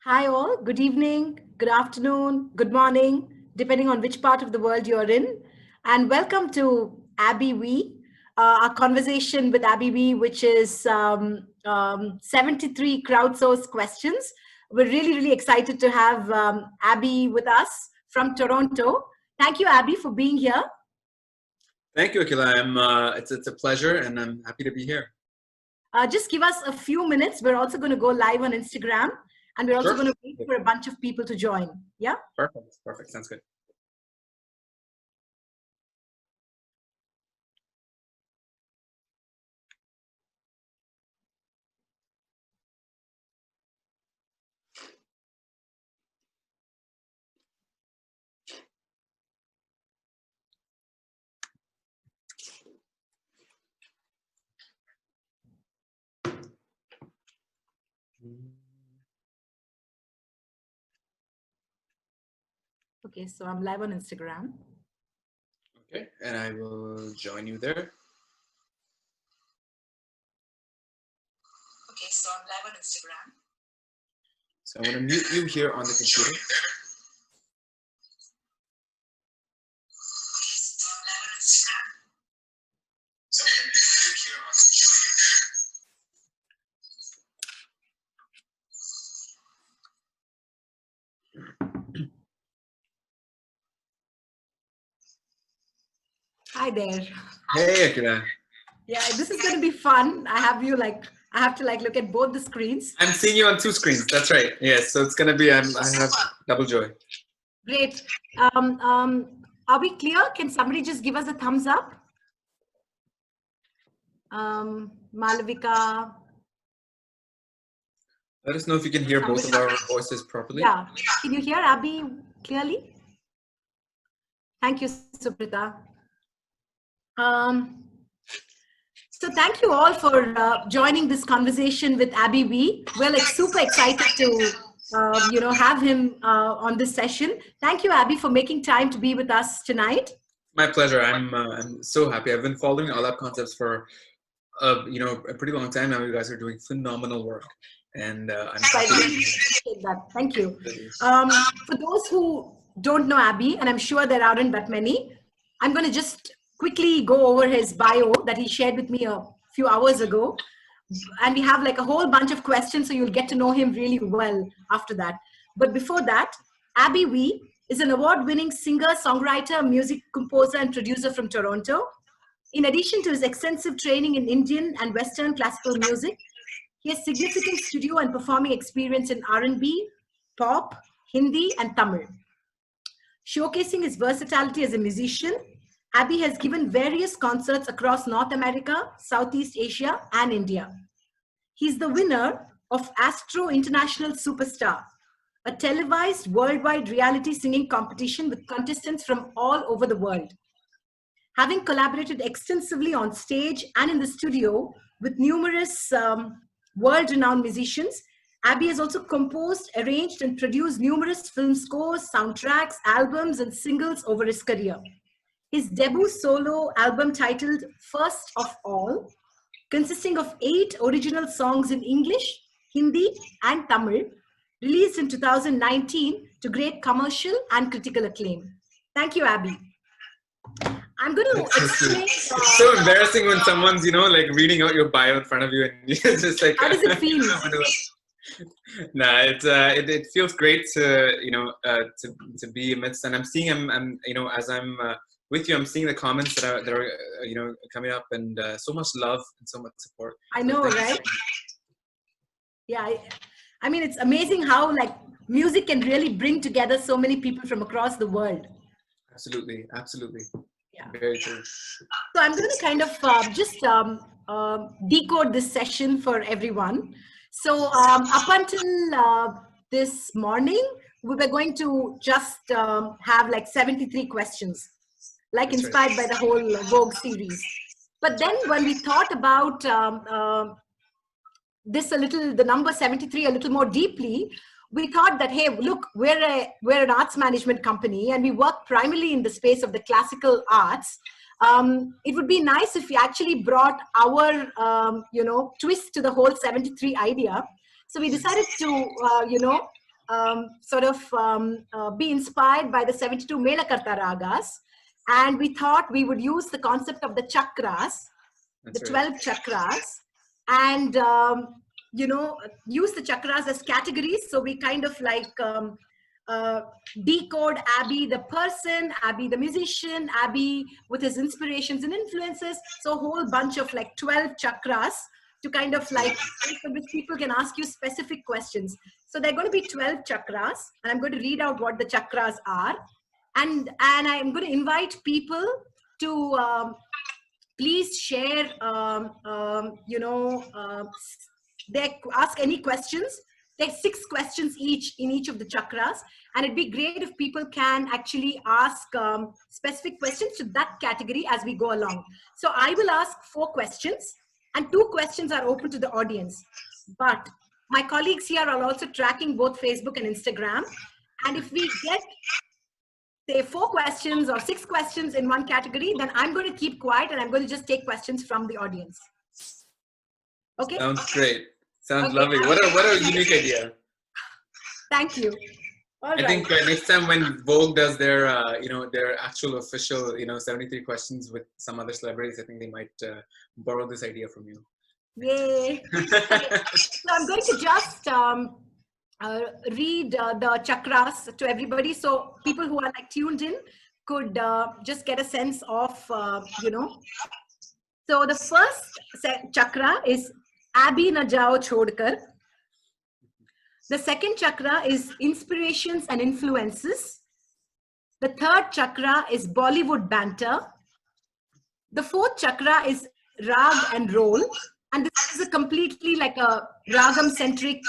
Hi all, good evening, good afternoon, good morning, depending on which part of the world you're in. And welcome to Abby We, our conversation with Abby We, which is 73 crowdsourced questions. We're really excited to have Abby with us from Toronto. Thank you, Abby, for being here. Thank you, Akhila. It's a pleasure, and I'm happy to be here. Just give us a few minutes. We're also going to go live on Instagram. And we're also going to wait for a bunch of people to join. Yeah? Perfect. Sounds good. Okay, so I'm live on Instagram. Okay, and I will join you there. Okay, so I'm live on Instagram. So I'm going to mute you here on the computer. Hi there. Hey, Akhila. Yeah, this is going to be fun. I have to look at both the screens. I'm seeing you on two screens. That's right. Yes, so it's going to be, I have double joy. Great. Are we clear? Can somebody just give us a thumbs up? Malavika. Let us know if you can hear both of our voices properly. Yeah. Can you hear Abby clearly? Thank you, Suprita. So thank you all for joining this conversation with Abby V. We're super excited to have him on this session. Thank you, Abby, for making time to be with us tonight. My pleasure. I'm so happy. I've been following Aalaap concepts for a pretty long time now. You guys are doing phenomenal work, and I'm happy. I really appreciate that. Thank you. For those who don't know Abby, and I'm sure there aren't that many, I'm going to just quickly go over his bio that he shared with me a few hours ago. And we have like a whole bunch of questions, so you'll get to know him really well after that. But before that, Abby V is an award-winning singer, songwriter, music composer, and producer from Toronto. In addition to his extensive training in Indian and Western classical music, he has significant studio and performing experience in R&B, pop, Hindi, and Tamil. Showcasing his versatility as a musician, Abby has given various concerts across North America, Southeast Asia, and India. He's the winner of Astro International Superstar, a televised worldwide reality singing competition with contestants from all over the world. Having collaborated extensively on stage and in the studio with numerous world-renowned musicians, Abby has also composed, arranged, and produced numerous film scores, soundtracks, albums, and singles over his career. His debut solo album titled First of All, consisting of 8 original songs in English, Hindi, and Tamil, released in 2019 to great commercial and critical acclaim. Thank you, Abby. I'm going to explain. It's so embarrassing when someone's, like reading out your bio in front of you, and it's just like. How does it feel? Nah, it feels great to to be amidst, and I'm seeing as I'm with you, I'm seeing the comments that are coming up, and so much love and so much support. I know, right? Yeah, I mean, it's amazing how music can really bring together so many people from across the world. Absolutely. Yeah. Very true. So I'm going to kind of just decode this session for everyone. So up until this morning, we were going to just have 73 questions, inspired by the whole Vogue series. But then when we thought about the number 73 a little more deeply, we thought that, hey, look, we're an arts management company and we work primarily in the space of the classical arts. It would be nice if we actually brought our, twist to the whole 73 idea. So we decided to, be inspired by the 72 Melakarta Ragas. And we thought we would use the concept of the chakras, the 12 chakras, and use the chakras as categories. So we kind of like decode Abby the person, Abby the musician, Abby with his inspirations and influences. So a whole bunch of like 12 chakras to kind of like, for which people can ask you specific questions. So there are going to be 12 chakras, and I'm going to read out what the chakras are. And I'm going to invite people to please share, they ask any questions. There's 6 questions each in each of the chakras. And it'd be great if people can actually ask specific questions to that category as we go along. So I will ask 4 questions, and 2 questions are open to the audience. But my colleagues here are also tracking both Facebook and Instagram. And if we get, say, 4 questions or 6 questions in one category, then I'm going to keep quiet and I'm going to just take questions from the audience. Okay? Sounds great. Sounds lovely. What a unique idea. Thank you. I think next time when Vogue does their, their actual official, 73 questions with some other celebrities, I think they might borrow this idea from you. Yay. So I'm going to just read the chakras to everybody. So people who are like tuned in could just get a sense of, So the first chakra is Abhi Na Jao Chodkar. The second chakra is inspirations and influences. The third chakra is Bollywood Banter. The fourth chakra is Raag and Roll. And this is a completely like a Ragam-centric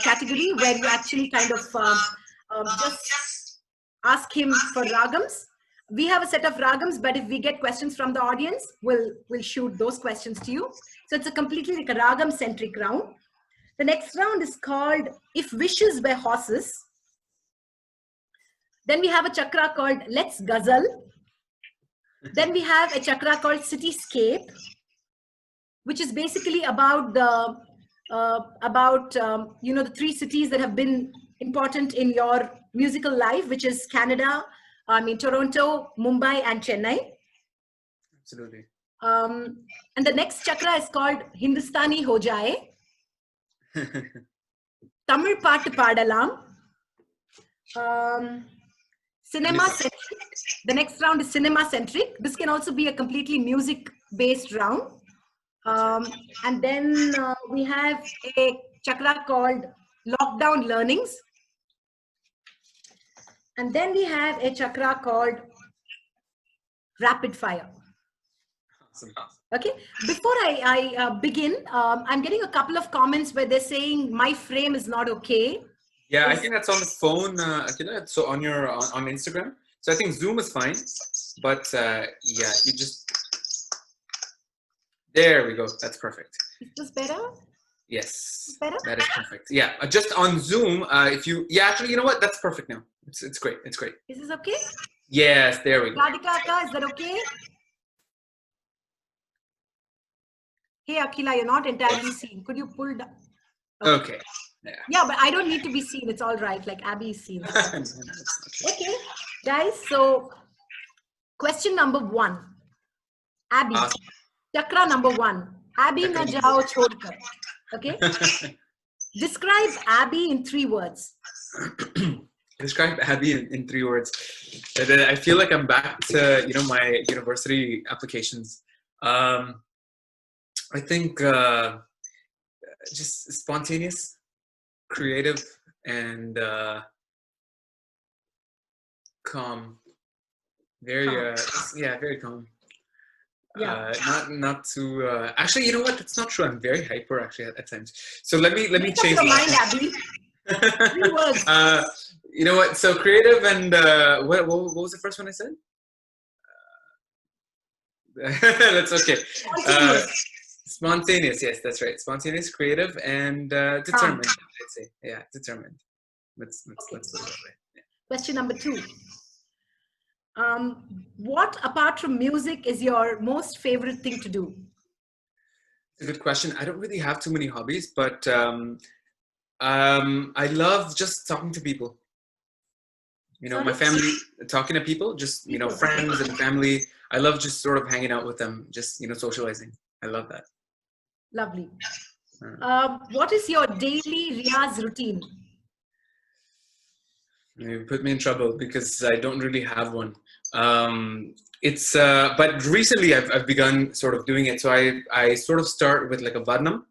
category where you actually kind of just ask him for Ragams. We have a set of Ragams, but if we get questions from the audience, we'll shoot those questions to you. So it's a completely like a Ragam-centric round. The next round is called If Wishes Were Horses. Then we have a chakra called Let's Ghazal. Then we have a chakra called Cityscape, which is basically about the the 3 cities that have been important in your musical life, which is Canada, Toronto, Mumbai, and Chennai. Absolutely. And the next chakra is called Hindustani Ho Jaaye. Tamil Paatu Paadalaam. Cinema-centric. The next round is Cinema-centric. This can also be a completely music-based round. And then we have a chakra called Lockdown Learnings. And then we have a chakra called Rapid Fire. Awesome. Okay, before I begin, I'm getting a couple of comments where they're saying my frame is not okay. Yeah, I think that's on the phone, Akhila. So on your on Instagram. So I think Zoom is fine, but yeah, you just there we go. That's perfect. Is this better? Yes, Better? that is perfect. Yeah, just on Zoom, if you actually, you know what? That's perfect now. It's great. It's great. Is this okay? Yes, there we go. Radhika, is that okay? Hey, Akhila, you're not entirely seen. Could you pull down? Okay. Yeah, but I don't need to be seen. It's all right. Like Abby is seen. Okay, guys. So, question number 1. Abby. Awesome. Chakra number 1. Abby Na Jao Chodkar. Okay. Describe Abby in 3 words. Describe Abby in 3 words. I feel like I'm back to my university applications. I think just spontaneous, creative, and calm. Very very calm. Yeah. Not too. Actually, you know what? That's not true. I'm very hyper actually at times. So let me change. Your mind, Abby. 3 words. You know what? So creative and what was the first one I said? That's okay. Spontaneous, yes, that's right. Spontaneous, creative, and determined. I'd say, yeah, determined. Let's put it that way. Yeah. Question number 2. What apart from music is your most favorite thing to do? It's a good question. I don't really have too many hobbies, but I love just talking to people. You know, Sorry? my family, talking to people, just, you know, People. Okay. friends and family. I love just sort of hanging out with them, just, you know, socializing. I love that. Lovely. Uh, What is your daily Riyaz routine? You put me in trouble because I don't really have one. But recently I've begun sort of doing it. So I sort of start with like a varnam,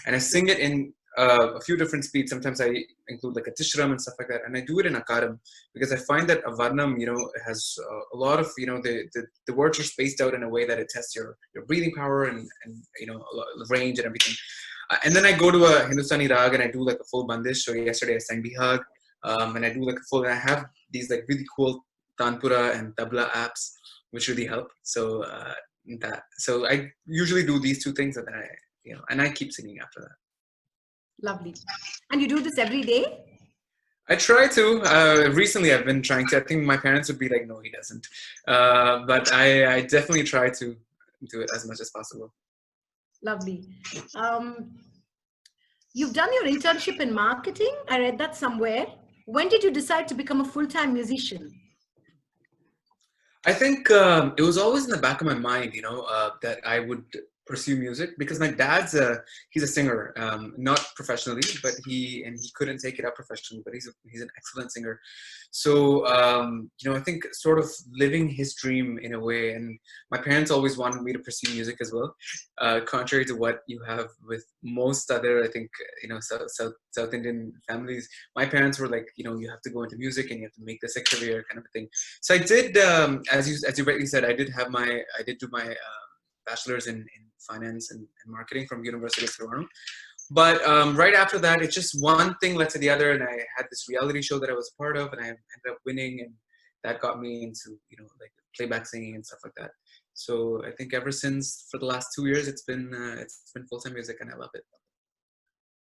and I sing it in a few different speeds. Sometimes I include like a tishram and stuff like that, and I do it in akaram because I find that a varnam, you know, has a lot of, you know, the words are spaced out in a way that it tests your breathing power and you know, a lot of range and everything. And then I go to a Hindustani rag and I do like a full bandish. So yesterday I sang Bihag, and I do like a full, and I have these like really cool tanpura and tabla apps which really help. So so I usually do these two things, and then I keep singing after that. Lovely. And you do this every day? I try to. Recently, I've been trying to. I think my parents would be like, "No, he doesn't," but I definitely try to do it as much as possible. Lovely. You've done your internship in marketing. I read that somewhere. When did you decide to become a full-time musician? I think it was always in the back of my mind, you know, that I would pursue music because my dad's he's a singer, not professionally, but he couldn't take it up professionally, but he's an excellent singer. So you know, I think sort of living his dream in a way, and my parents always wanted me to pursue music as well, contrary to what you have with most other, I think, you know, South Indian families. My parents were like, you know, you have to go into music and you have to make this a career kind of a thing. So I did, as you rightly said, I did do my bachelor's in finance and marketing from University of Toronto. But right after that, it's just one thing led to the other, and I had this reality show that I was a part of, and I ended up winning, and that got me into, you know, like playback singing and stuff like that. So I think ever since, for the last 2 years, it's been full-time music, and I love it.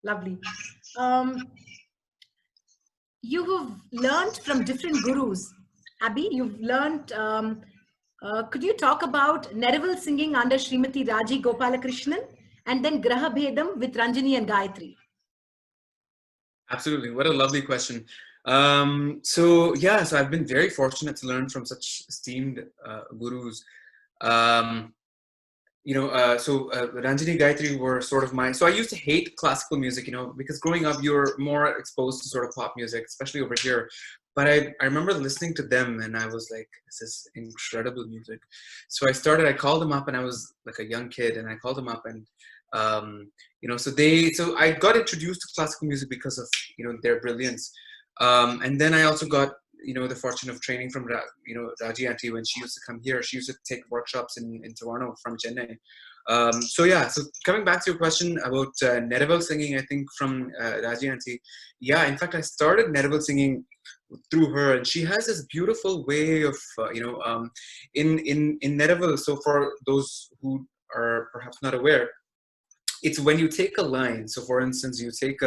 Lovely. You have learned from different gurus. Abby, you've learned, could you talk about Neraval singing under Srimati Raji Gopalakrishnan and then Graha Bhedam with Ranjini and Gayatri? Absolutely. What a lovely question. So I've been very fortunate to learn from such esteemed gurus. Ranjini, Gayatri were sort of so I used to hate classical music, you know, because growing up you're more exposed to sort of pop music, especially over here. But I remember listening to them and I was like, this is incredible music. So I called them up, and I was like a young kid, and I called them up, and so I got introduced to classical music because of, you know, their brilliance. And then I also got, you know, the fortune of training from Raji auntie when she used to come here. She used to take workshops in Toronto from Chennai. So coming back to your question about Neraval singing, I think from Raji auntie. Yeah, in fact, I started Neraval singing through her, and she has this beautiful way of in Neraval. So for those who are perhaps not aware, it's when you take a line. So for instance, you take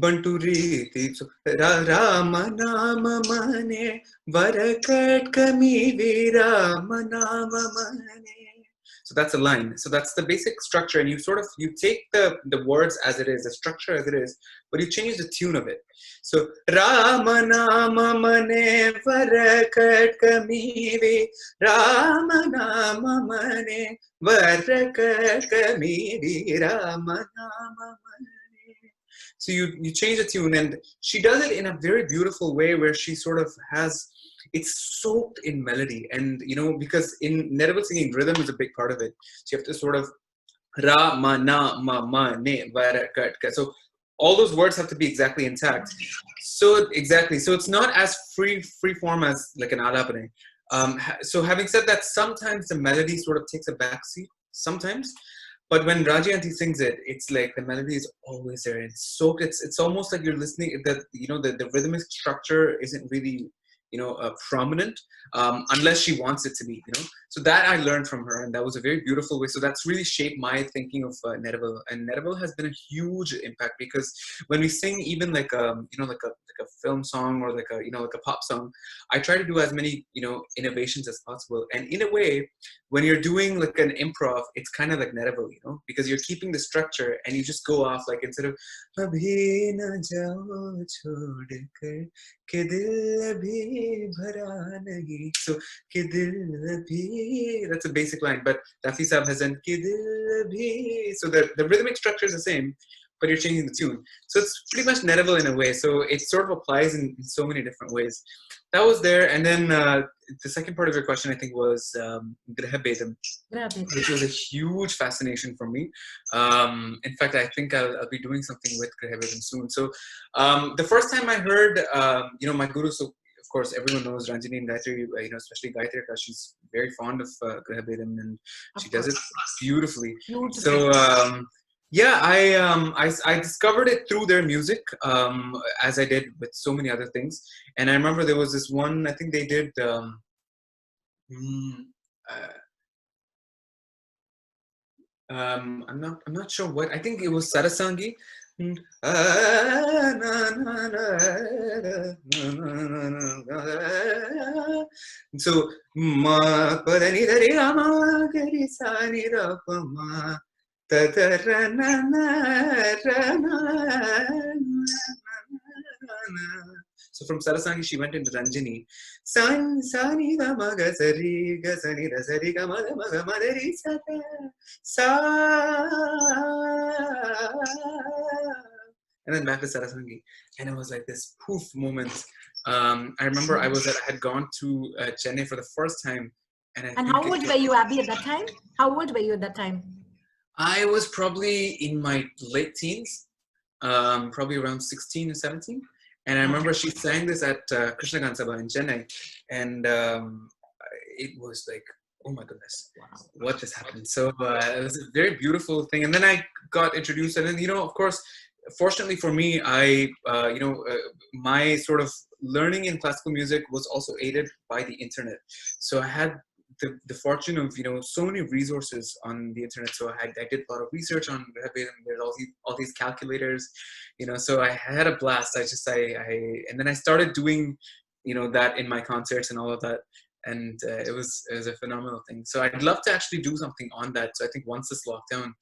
Banturi, so Rama Nama Mane, Varakat Kami Rama Nama Mane. So that's a line. So that's the basic structure, and you take the words as it is, the structure as it is, but you change the tune of it. So Rama Nama Mane, Varakat Kami Rama Nama Mane, Varakat Kami Rama Nama Mane. So you change the tune, and she does it in a very beautiful way where she sort of it's soaked in melody. And, you know, because in Neraval singing, rhythm is a big part of it. So you have to sort of ra, ma, na, ma, ne, vara, kat, kat. So all those words have to be exactly intact. So exactly. So it's not as free form as like an Aalaap. So having said that, sometimes the melody sort of takes a backseat, sometimes. But when Raji auntie sings it, it's like the melody is always there. It's soaked. It's almost like you're listening. The rhythmic structure isn't really prominent, unless she wants it to be, So that I learned from her, and that was a very beautiful way. So that's really shaped my thinking of Neraval, and Neraval has been a huge impact, because when we sing even like like a film song, or like a pop song, I try to do as many innovations as possible. And in a way, when you're doing like an improv, it's kind of like Neraval, because you're keeping the structure and you just go off, like instead of Abhi na jao chodkar ke dil abhi bhara nahi. So ke dil abhi, that's a basic line, but Rafi Saab has done ke dil abhi. So the rhythmic structure is the same, but you're changing the tune. So it's pretty much Neraval in a way. So it sort of applies in so many different ways. That was there. And then the second part of your question, I think, was Graha Bedam, which was a huge fascination for me. In fact, I think I'll be doing something with Graha Bedam soon. So the first time I heard, my guru, so of course everyone knows Ranjini and Gayatri, especially Gayatri, because she's very fond of Graha Bedam, and she does it beautifully. So yeah, I discovered it through their music, as I did with so many other things. And I remember there was this one, I think they did, I'm not sure what, I think it was Sarasangi. So ma padani dari ama gari sani ra ma. So from Sarasangi, she went into Ranjini. San sani da maga sari ga sani da sari ga ma maga madari sa sa, and then back to Sarasangi, and it was like this poof moment. I remember I had gone to Chennai for the first time, and how old were you, Abby, at that time? How old were you at that time? I was probably in my late teens, probably around 16 or 17. And I remember she sang this at Krishna Sabha in Chennai. And it was like, oh my goodness, what just happened? So it was a very beautiful thing. And then I got introduced. And then, of course, fortunately for me, my sort of learning in classical music was also aided by the internet. So I had the fortune of so many resources on the internet. So I did a lot of research on Vedam. There's all these calculators, so I had a blast. And then I started doing that in my concerts and all of that, and it was a phenomenal thing. So I'd love to actually do something on that. So I think once this lockdown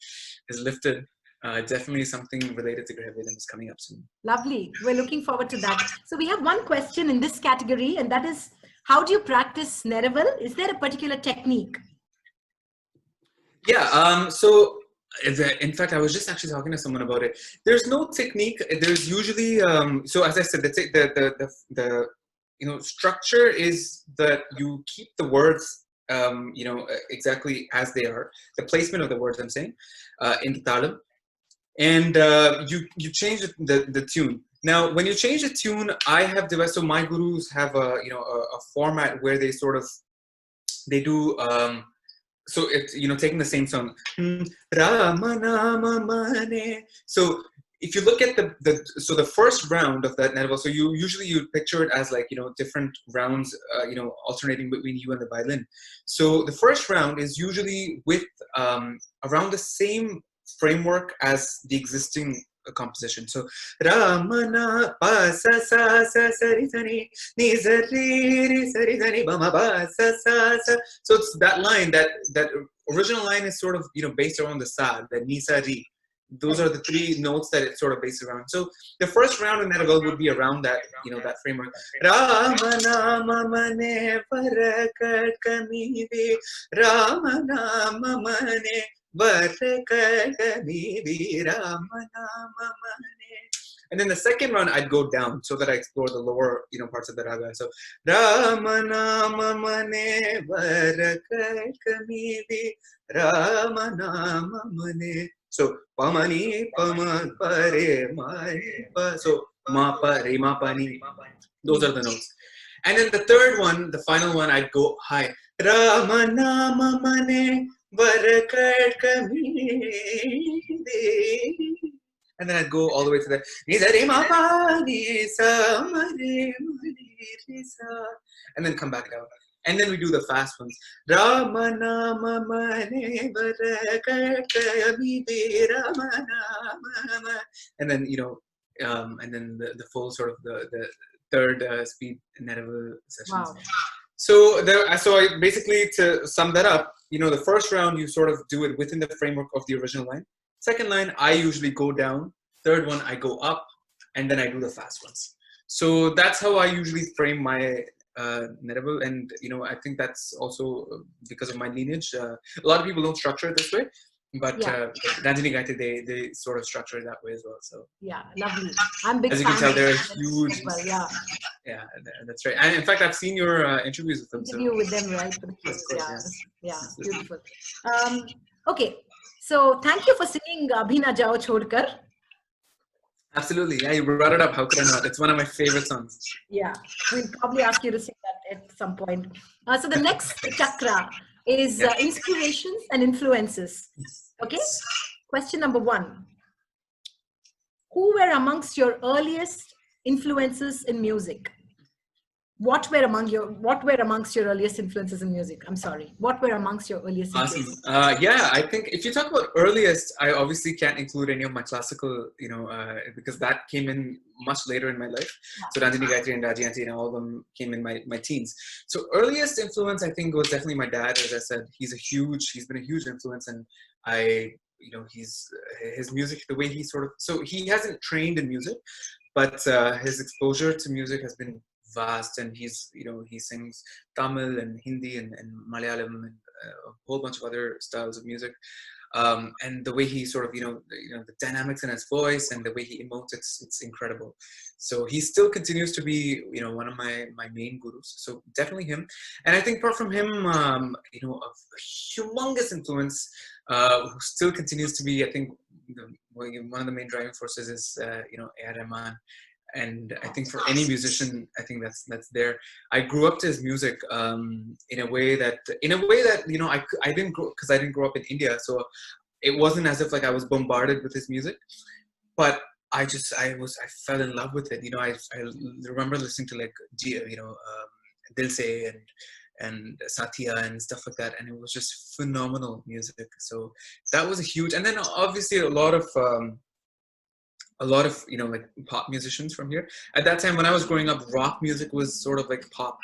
is lifted, definitely something related to Graha Vedam is coming up soon. Lovely. We're looking forward to that. So we have one question in this category, and that is, how do you practice Neraval? Is there a particular technique? Yeah, so in fact, I was just actually talking to someone about it. There's no technique. There's usually, so as I said, the structure is that you keep the words, exactly as they are. The placement of the words, I'm saying, in the talam, and you change the tune. Now, when you change the tune, I have devised, so my gurus have a format where they do, so it's, taking the same song. So if you look at the first round of that Neraval, so you picture it as like, different rounds, alternating between you and the violin. So the first round is usually with around the same framework as the existing composition. So Ramana pa sa sa sa sari sani ni sari ri sari sani ba ma ba sa sa sa. So it's that line, that original line is sort of based around the sa, the ni sa ri. Those are the three notes that it's sort of based around. So the first round in Neraval would be around that, that framework. Ramana mamane parakat kamive Ramana mamane. And then the second run, I'd go down so that I explore the lower, parts of the raga. So Ramana Mamane Barakat Kamivi Ramana Mamane. So Pamani Pama Pare Mani Pa. So Ma Pa Re Ma Pani. Those are the notes. And then the third one, the final one, I'd go high. Ramana Mamane Barakat Kamivi. and then I'd go all the way to the ni sa re ma pa ni sa ma re ma re sa, and then come back down. And then we do the fast ones. Rama nama mane vara katami de Rama nama. And then, and then the full sort of the third speed Neraval sessions. Wow. So I basically, to sum that up, the first round you sort of do it within the framework of the original line. Second line, I usually go down. Third one, I go up, and then I do the fast ones. So that's how I usually frame my Neraval, and I think that's also because of my lineage. A lot of people don't structure it this way, but Ranjini Gaite, they sort of structure it that way as well. So yeah, lovely. I'm big as you fan can tell, they're of huge. well, yeah, that's right. And in fact, I've seen your interviews with them. Interview with them, right? For the Of course, yeah, beautiful. Okay, so thank you for singing Na Jao Chodkar. Absolutely. Yeah, you brought it up. How could I not? It's one of my favorite songs. Yeah, we'll probably ask you to sing that at some point. So the next chakra is inspirations and influences. Okay. Question number 1. Who were amongst your earliest influences in music? What were amongst your earliest influences in music? I'm sorry. What were amongst your earliest influences? Awesome. Yeah, I think if you talk about earliest, I obviously can't include any of my classical, because that came in much later in my life. So Ranjini Gayatri and Raji Auntie and all of them came in my teens. So earliest influence, I think, was definitely my dad. As I said, he's been a huge influence, and his music, the way so he hasn't trained in music, but his exposure to music has been vast, and he sings Tamil and Hindi and Malayalam and a whole bunch of other styles of music, and the way he sort of the dynamics in his voice and the way he emotes, it's incredible. So he still continues to be one of my main gurus, so definitely him. And I think apart from him, a humongous influence who still continues to be, I think, one of the main driving forces is A.R. Rahman. And I think for any musician, I think that's there. I grew up to his music in a way that I didn't grow, because I didn't grow up in India, so it wasn't as if like I was bombarded with his music, but I fell in love with it. I remember listening to like Dil Se and Satya and stuff like that, and it was just phenomenal music. So that was a huge, and then obviously a lot of like pop musicians from here. At that time when I was growing up, rock music was sort of like pop.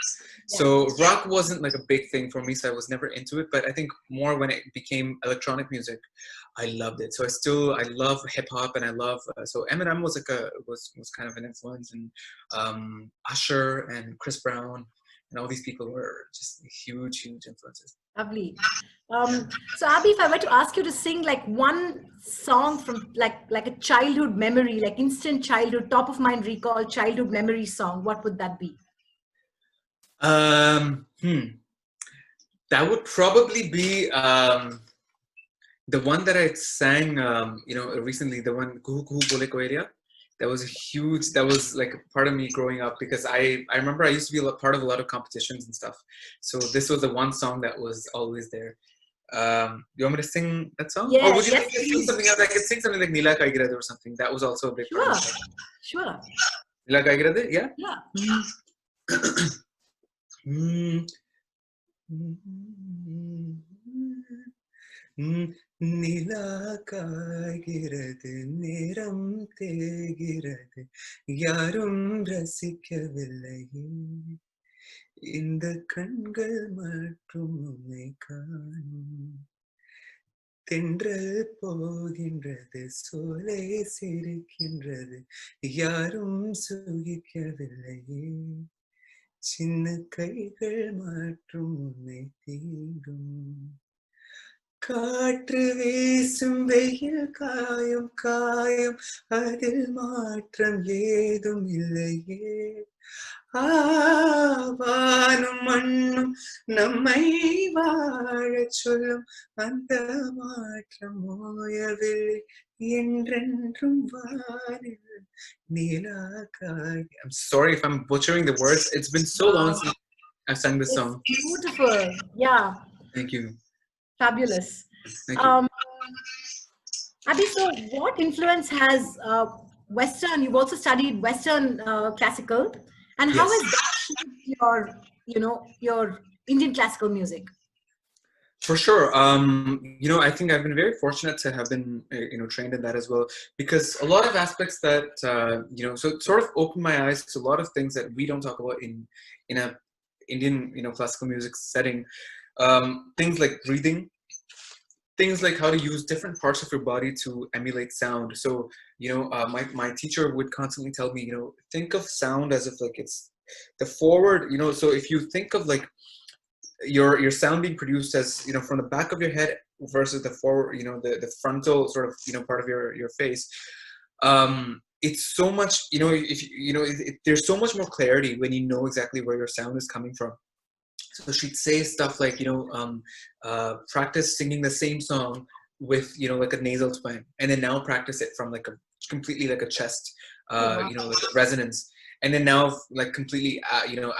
So rock wasn't like a big thing for me, so I was never into it. But I think more when it became electronic music, I loved it. So I love hip hop, and I love so Eminem was like was kind of an influence, and Usher and Chris Brown and all these people were just huge influences. Lovely. So Abhi, if I were to ask you to sing like one song from like a childhood memory, like instant childhood, top of mind recall childhood memory song, what would that be? That would probably be the one that I sang recently, the one Kuhu Kuhu Bole Koeria. That was like part of me growing up, because I remember I used to be part of a lot of competitions and stuff. So this was the one song that was always there. You want me to sing that song? Yes, or would you like to sing something else? I could sing something like Nila Kaigirade or something. That was also a big part of it. Sure. Nila Kaigirade, yeah? நிலாகாய்கிறது நேரம் தேய்கிறது யாரும் ரசிக்கவில்லையே இந்த கண்கள் மற்றும் உன்னை காணும் தென்றல் போகின்றது சோலை சிரிக்கின்றது யாரும் சுகிக்கவில்லையே சின்ன கைகள் மற்றும் உன்னை தீண்டும் காற்று வீசும் வெயில் காயும் காயும் அதில் மாற்றம் ஏதும் இல்லையே ஆவானும் மண்ணும் நம்மை வாழச் சொல்லும் அந்த மாற்றம் ஓயவில்லை என்றென்றும் வானில் நீலாகாய். I'm sorry if I'm butchering the words. It's been so long since I've sung this song. Beautiful. Yeah. Thank you. Fabulous. Thank you. Abby, so what influence has Western? You've also studied Western classical, and how has Yes. that shaped your, your Indian classical music? For sure. I think I've been very fortunate to have been, trained in that as well, because a lot of aspects that, so it sort of opened my eyes to a lot of things that we don't talk about in a Indian, classical music setting. Things like breathing, things like how to use different parts of your body to emulate sound. So, my teacher would constantly tell me, think of sound as if like it's the forward, so if you think of like your sound being produced as from the back of your head versus the forward, the frontal sort of part of your face, it's so much, if there's so much more clarity when you know exactly where your sound is coming from. So she'd say stuff like practice singing the same song with like a nasal twang, and then now practice it from like a completely like a chest, Wow. like a resonance, and then now like completely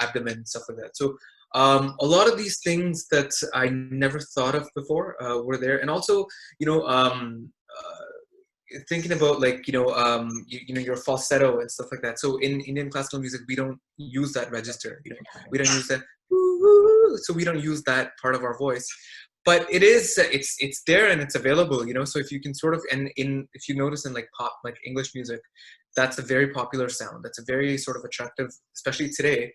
abdomen, stuff like that. So a lot of these things that I never thought of before were there, and also thinking about like your falsetto and stuff like that. So in Indian classical music, we don't use that register. We don't use that. So we don't use that part of our voice, but it's there and it's available. So if you can sort of, and if you notice in like pop, like English music, that's a very popular sound. That's a very sort of attractive, especially today.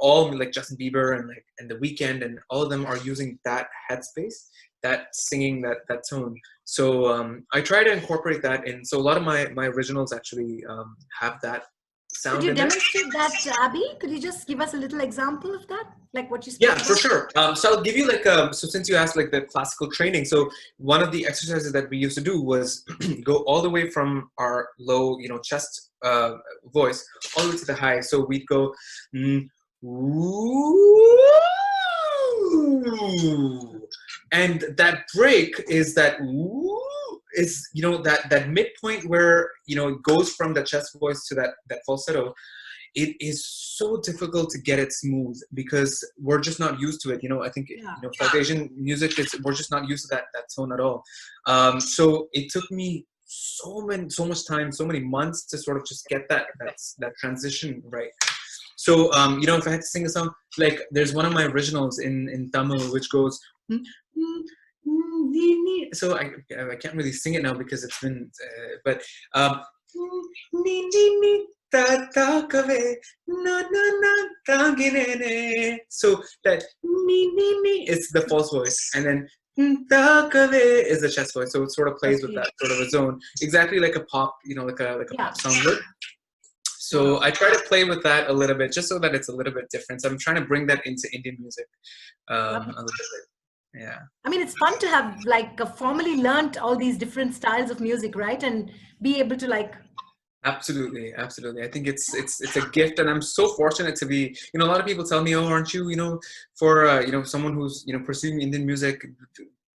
All like Justin Bieber and The Weeknd and all of them are using that headspace, that singing, that tone. So I try to incorporate that in. So a lot of my originals actually have that sound Could you in there. demonstrate that, Abby? Could you just give us a little example of that, like what you spoke Yeah, about? for sure. So I'll give you like so since you asked like the classical training, so one of the exercises that we used to do was go all the way from our low, chest voice all the way to the high. So we'd go, ooh, and that break is that ooh, is that midpoint where it goes from the chest voice to that falsetto. It is so difficult to get it smooth because we're just not used to it. I think South Asian music we're just not used to that tone at all. So it took me so much time, so many months to sort of just get that transition right. So if I had to sing a song, like there's one of my originals in Tamil which goes. So I can't really sing it now because it's been, but. So that it's the false voice, and then is the chest voice. So it sort of plays with that sort of a zone, exactly like a pop, like a pop song would. So I try to play with that a little bit, just so that it's a little bit different. So I'm trying to bring that into Indian music a little bit. Yeah. I mean, it's fun to have like formally learned all these different styles of music, right? And be able to like. Absolutely. I think it's a gift, and I'm so fortunate to be. A lot of people tell me, "Oh, aren't you, for someone who's pursuing Indian music,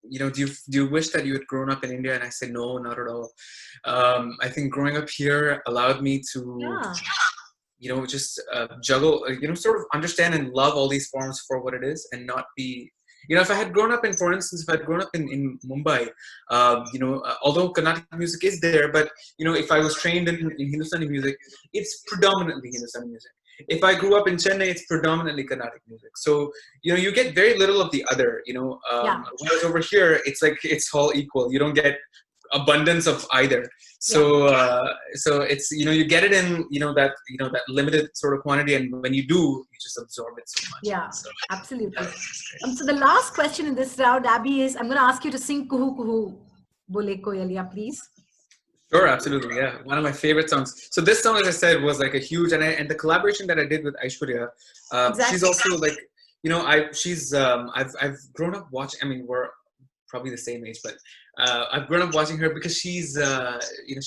do you wish that you had grown up in India?" And I said, no, not at all. I think growing up here allowed me to, just juggle, sort of understand and love all these forms for what it is, and not be. If I had grown up in, for instance, if I had grown up in Mumbai, although Carnatic music is there, but, if I was trained in Hindustani music, it's predominantly Hindustani music. If I grew up in Chennai, it's predominantly Carnatic music. So, you get very little of the other, whereas over here, it's like, it's all equal. You don't get abundance of either. So it's you get it in that that limited sort of quantity, and when you do, you just absorb it so much. Yeah, absolutely. So the last question in this round, Abby, is I'm going to ask you to sing "Kuhu Kuhu Bole Koyaliya," please. Sure, absolutely, yeah. One of my favorite songs. So this song, as I said, was like a huge, and the collaboration that I did with Aishwarya, she's also like, I've grown up watching. I mean, we're probably the same age, but I've grown up watching her because she's,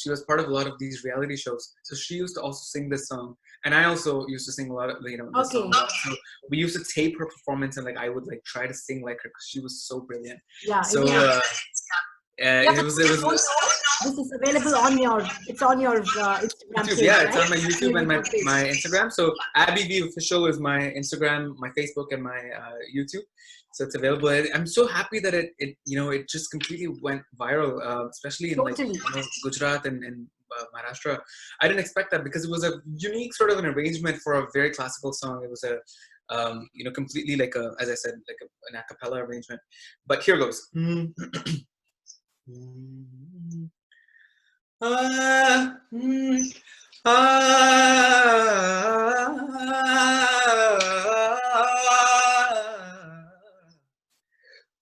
she was part of a lot of these reality shows. So she used to also sing this song, and I also used to sing a lot of, this song. So we used to tape her performance, and like I would like try to sing like her because she was so brilliant. Yeah. So it was. This is available on your. It's on your Instagram YouTube, page, yeah, right? it's on my YouTube and my Instagram. So Abby V Official is my Instagram, my Facebook, and my YouTube. So it's available. I'm so happy that it just completely went viral, especially in like Totally. Gujarat and Maharashtra. I didn't expect that because it was a unique sort of an arrangement for a very classical song. It was a completely like as I said, like an a cappella arrangement. But here goes.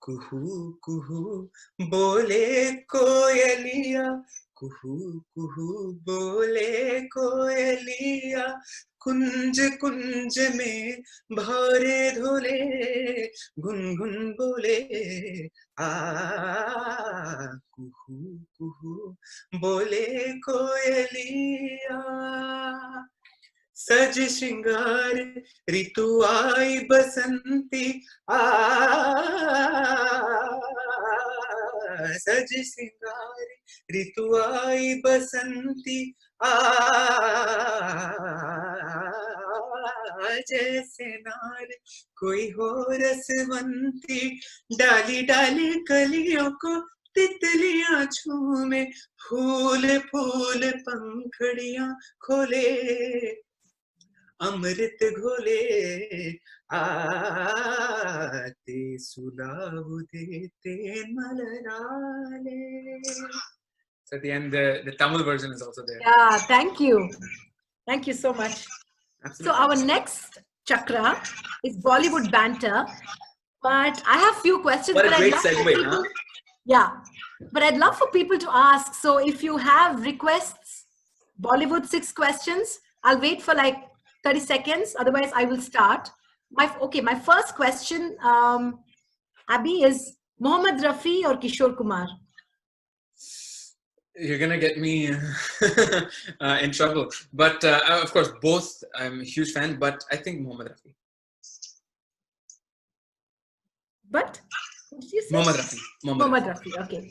कुहू कुहू बोले कोयलिया कुहू कुहू बोले कोयलिया कुंज कुंज में भौरे धोले गुनगुन बोले आ कुहू कुहू बोले कोयलिया सज श्रृंगार ऋतु आई बसंती आ सज श्रृंगार ऋतु आई बसंती आ जैसे नार कोई हो रसवंती डाली डाली कलियों को तितलियां झूमे फूल फूल पंखड़ियां खोले अमृत घोले आते सुलाव देते मलराले. So at the end, the Tamil version is also there. Yeah, thank you. Thank you so much. Absolutely. So our next chakra is Bollywood Banter. But I have few questions. What a but great segue, huh? Yeah. But I'd love for people to ask. So if you have requests, Bollywood 6 questions, I'll wait for like 30 seconds. Otherwise, I will start. My first question, Abby, is Mohammed Rafi or Kishore Kumar? You're gonna get me in trouble. But of course, both I'm a huge fan. But I think Mohammed Rafi. But what did you say? Mohammed Rafi. Mohammed Rafi. Okay.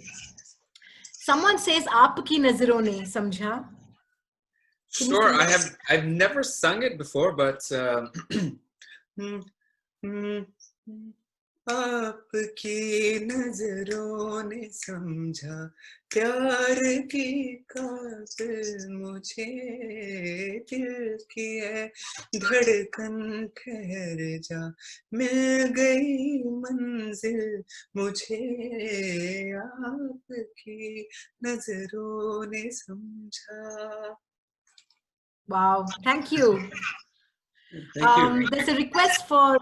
Someone says "Aapki nazaron ne samjha." Sure, I've never sung it before, but आपकी नजरों ने समझा प्यार की कातिल मुझे दिल की है धड़कन ठहर जा मिल गई मंजिल मुझे आपकी नजरों ने समझा. Wow, thank you. Thank you. There's a request for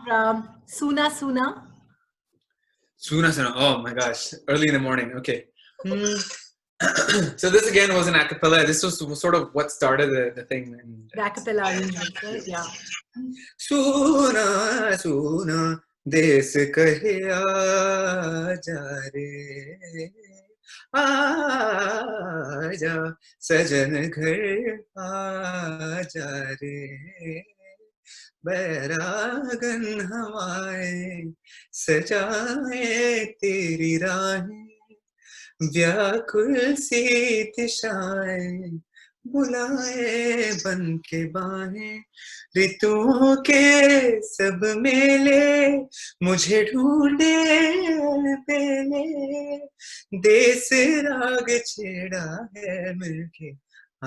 Suna Suna. Suna Suna. Oh my gosh. Early in the morning. Okay. So this again was an a cappella. This was sort of what started the thing. The a cappella arrangement, right? Yeah. Suna Suna Des kahe aaja re aaja sajan ghar aaja re बैरागन हवाएं सजाए तेरी राहें व्याकुल सी दिशाएं बुलाए बन के बाहें ऋतुओं के सब मेले मुझे ढूंढे बेले देश राग छेड़ा है मिलके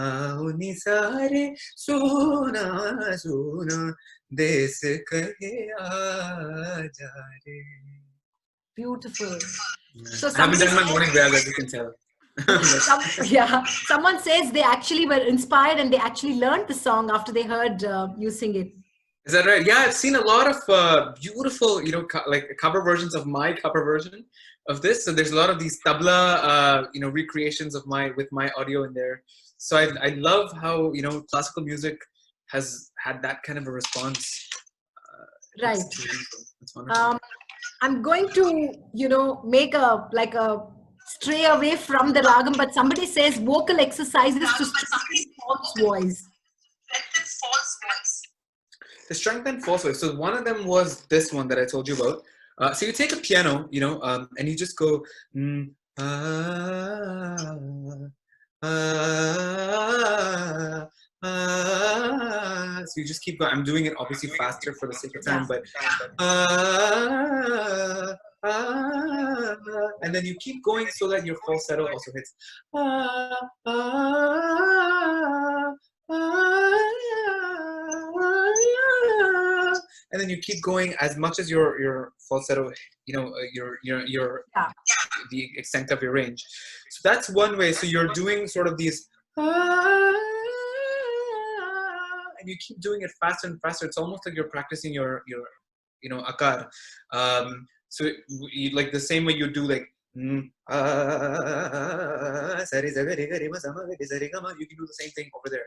आओ निसारे सोना सोना देश कहे आजा रे. Beautiful. So I haven't done my morning prayer, as you can tell. Someone says they actually were inspired and they actually learned the song after they heard you sing it. Is that right? Yeah, I've seen a lot of beautiful, like cover versions of my cover version of this. So there's a lot of these tabla, recreations of with my audio in there. So I love how classical music has had that kind of a response. Right. It's wonderful. I'm going to make a stray away from the ragam, but somebody says vocal exercises to strengthen false voice. To strengthen false voice. So one of them was this one that I told you about. So you take a piano, and you just go. So you just keep going. I'm doing it obviously faster for the sake of time, but and then you keep going so that your falsetto also hits. And then you keep going as much as your falsetto, your the extent of your range. So that's one way. So you're doing sort of these, and you keep doing it faster and faster. It's almost like you're practicing your akar. So like the same way you do like you can do the same thing over there.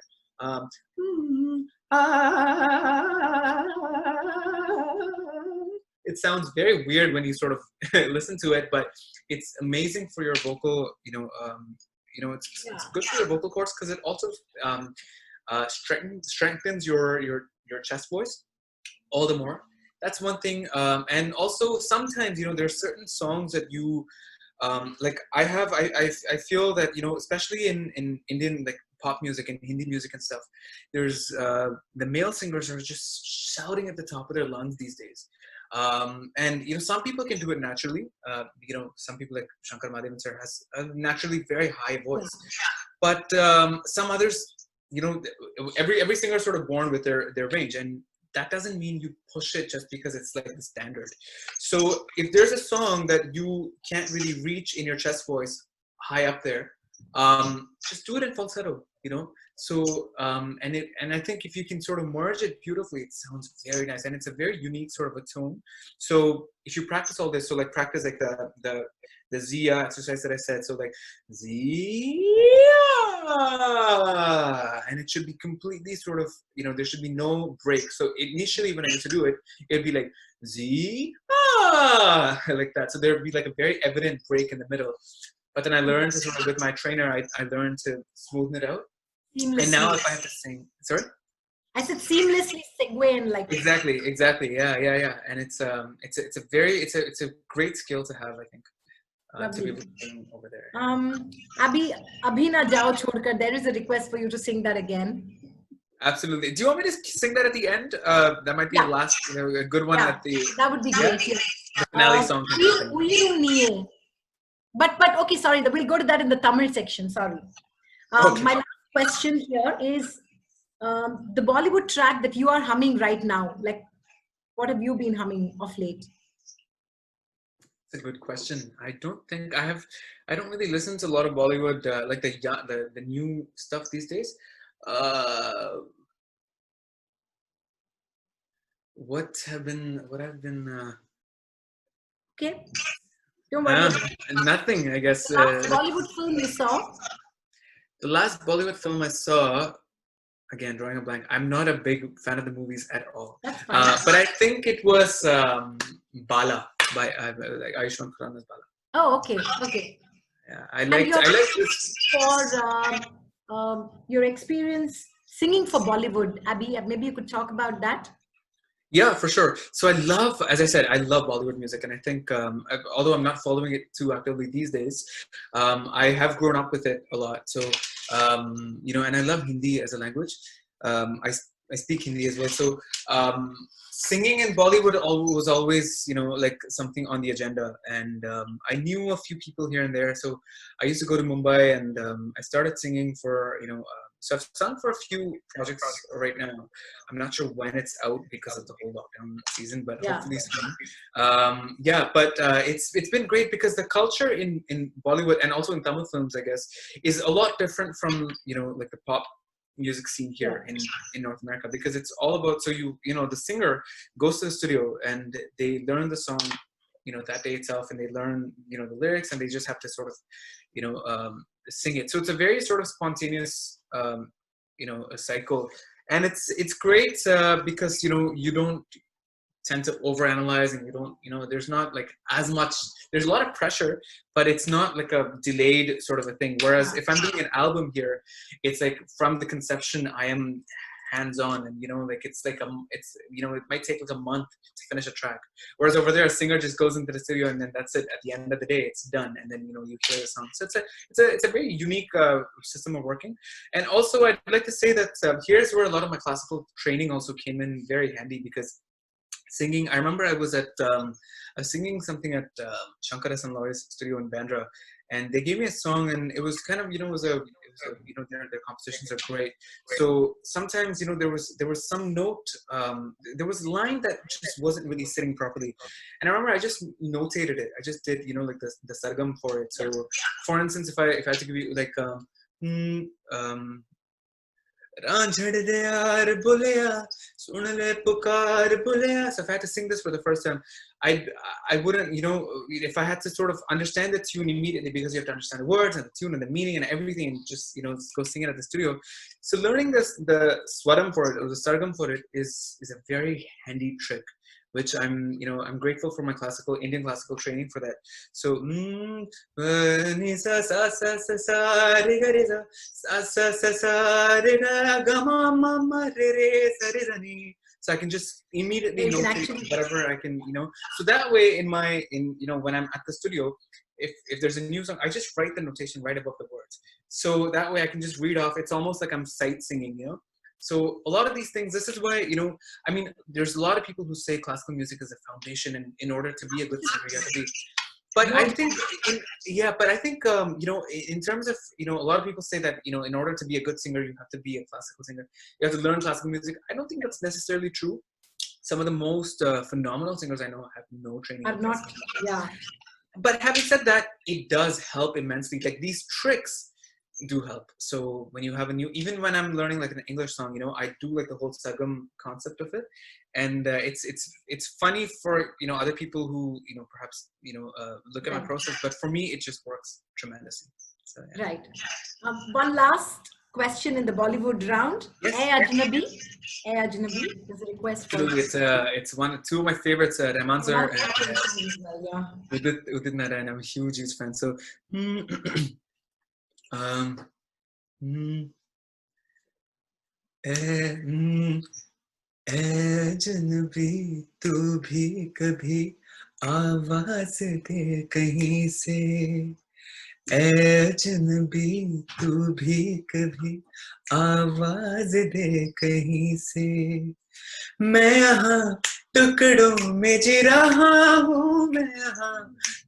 It sounds very weird when you sort of listen to it, but it's amazing for your vocal. It's good for your vocal cords because it also strengthens your chest voice all the more. That's one thing. And also sometimes there's certain songs that you like. I feel that especially in Indian like pop music and Hindi music and stuff, there's the male singers are just shouting at the top of their lungs these days. And some people can do it naturally. Some people like Shankar Mahadevan sir has a naturally very high voice, but some others, every singer is sort of born with their range, and that doesn't mean you push it just because it's like the standard. So if there's a song that you can't really reach in your chest voice high up there, just do it in falsetto, So and I think if you can sort of merge it beautifully, it sounds very nice, and it's a very unique sort of a tone. So if you practice all this, so like practice like the Zia exercise that I said, so like Zia, and it should be completely sort of there should be no break. So initially when I used to do it, it'd be like Zia like that. So there'd be like a very evident break in the middle. But then I learned to sort of, with my trainer, I learned to smoothen it out. Seamlessly. And now if I have to sing, sorry? I said seamlessly segue and like. Exactly. Yeah. And it's a great skill to have, I think, to be able to sing over there. Abhi Na Jao Chodkar, there is a request for you to sing that again. Absolutely. Do you want me to sing that at the end? That might be the last, a good one at the. That would be great. Yeah. The finale song. But okay, sorry, we'll go to that in the Tamil section. Sorry. Okay. My last question here is the Bollywood track that you are humming right now. Like, what have you been humming of late? That's a good question. I don't think I have. I don't really listen to a lot of Bollywood, like the new stuff these days. What have been? Okay. Don't worry. Nothing, I guess. The last Bollywood film you saw? The last Bollywood film I saw, again, drawing a blank. I'm not a big fan of the movies at all. That's fine. But I think it was Bala by Ayushmann Khurrana's Bala. Oh, okay. Yeah, I liked this. For your experience singing for Bollywood, Abhi, maybe you could talk about that. Yeah, for sure. So as I said, I love Bollywood music. And I think, although I'm not following it too actively these days, I have grown up with it a lot. So, and I love Hindi as a language. I speak Hindi as well. So, singing in Bollywood was always, like something on the agenda. And I knew a few people here and there. So I used to go to Mumbai and I started singing for, so I've sung for a few projects right now. I'm not sure when it's out because of the whole lockdown season, but hopefully soon. But it's been great because the culture in Bollywood and also in Tamil films, I guess, is a lot different from like the pop music scene here in North America, because it's all about, so the singer goes to the studio and they learn the song that day itself, and they learn the lyrics, and they just have to sort of sing it. So it's a very sort of spontaneous a cycle, and it's great because you don't tend to overanalyze, and you don't there's not like as much, there's a lot of pressure, but it's not like a delayed sort of a thing. Whereas if I'm doing an album here, it's like from the conception I am hands-on, and like it's like it might take like a month to finish a track. Whereas over there, a singer just goes into the studio and then that's it. At the end of the day, it's done, and then you hear the song. So it's a very unique system of working. And also, I'd like to say that here's where a lot of my classical training also came in very handy, because singing, I remember I was singing something at Shankar and Loy's studio in Bandra, and they gave me a song, and it was kind of their compositions are great. So sometimes there was some note, there was a line that just wasn't really sitting properly, and I remember I just notated it. I just did like the sargam for it. So for instance, if I had to give you like so if I had to sing this for the first time, I wouldn't, if I had to sort of understand the tune immediately, because you have to understand the words and the tune and the meaning and everything, and just go sing it at the studio. So learning the swaram for it, or the sargam for it, is a very handy trick, which I'm grateful for my Indian classical training for that. So so I can just immediately notate whatever I can, So that way, when I'm at the studio, if there's a new song, I just write the notation right above the words. So that way I can just read off. It's almost like I'm sight singing, So a lot of these things, this is why, there's a lot of people who say classical music is a foundation, and in order to be a good singer, you have to be. But I think, in terms of, a lot of people say that, in order to be a good singer, you have to be a classical singer. You have to learn classical music. I don't think that's necessarily true. Some of the most phenomenal singers I know have no training. Are not, yeah. But having said that, it does help immensely. Like, these tricks do help. So when you have even when I'm learning like an English song, I do like the whole sargam concept of it, and it's funny for other people who perhaps look at my process, but for me it just works tremendously. So, yeah. Right. One last question in the Bollywood round. Yes. Ajnabi. There's a request for it's two of my favorites, Rahman sir and yeah. Udit Narayan. I'm a huge fan. So अजनबी तू भी कभी आवाज दे कहीं से अजनबी तू भी कभी आवाज दे कहीं से मैं यहाँ टुकड़ों में जी रहा हूँ मैं यहाँ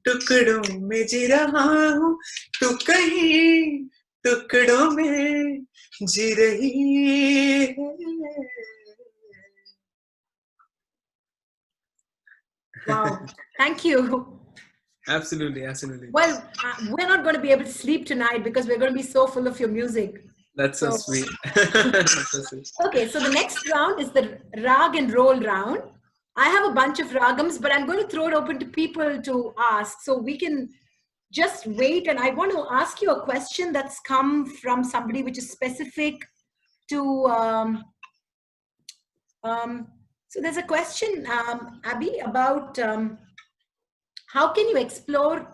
टुकड़ों में जी रहा हूँ तू कहीं टुकड़ों में जी रही है. Wow, thank you. Absolutely. Well, we're not going to be able to sleep tonight because we're going to be so full of your music. That's so sweet. That's so sweet. Okay, so the next round is the Raag and Roll round. I have a bunch of Ragams, but I'm going to throw it open to people to ask. So we can just wait. And I want to ask you a question that's come from somebody which is specific to... so there's a question, Abby, about how can you explore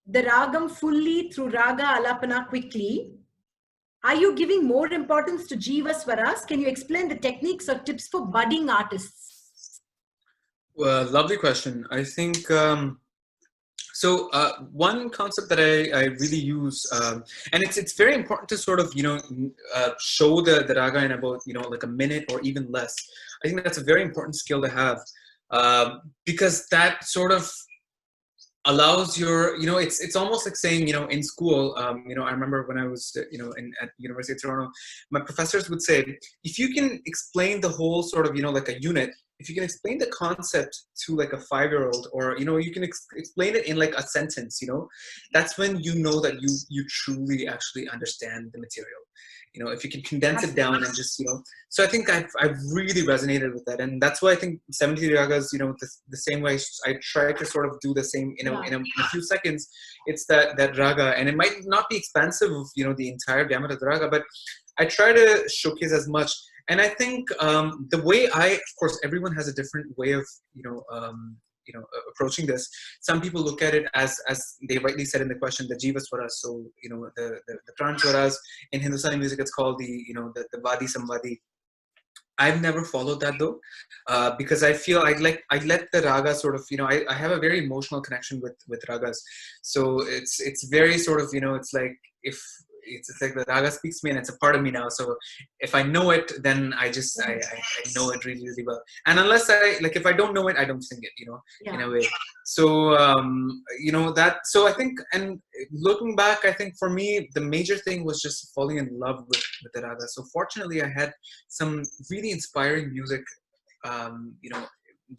the Ragam fully through Raga Alapana quickly? Are you giving more importance to Jiva Swaras? Can you explain the techniques or tips for budding artists? Well, lovely question. I think, one concept that I really use, and it's very important to sort of, show the raga in about, like a minute or even less. I think that's a very important skill to have, because that sort of allows your, it's almost like saying, in school, I remember when I was, at University of Toronto, my professors would say, if you can explain the whole sort of, like a unit, if you can explain the concept to like a 5-year-old, or, you can explain it in like a sentence, that's when you know that you truly actually understand the material. If you can condense it down and just, so I think I've really resonated with that. And that's why I think 70 ragas, the same way I try to sort of do the same, in a few seconds, it's that raga. And it might not be expansive of, the entire gamut of the raga, but I try to showcase as much. And I think the way of course, everyone has a different way of, approaching this. Some people look at it as they rightly said in the question, the Jiva Swaras. So, the Pran Swaras. In Hindustani music, it's called the Vadi Samvadi. I've never followed that though, because I feel I let the raga sort of, I have a very emotional connection with ragas, so it's very sort of, it's like if it's like the raga speaks to me and it's a part of me now. So if I know it, then I know it really, really well. And unless if I don't know it, I don't sing it, in a way. So so I think, and looking back, I think for me the major thing was just falling in love with the raga. So fortunately I had some really inspiring music,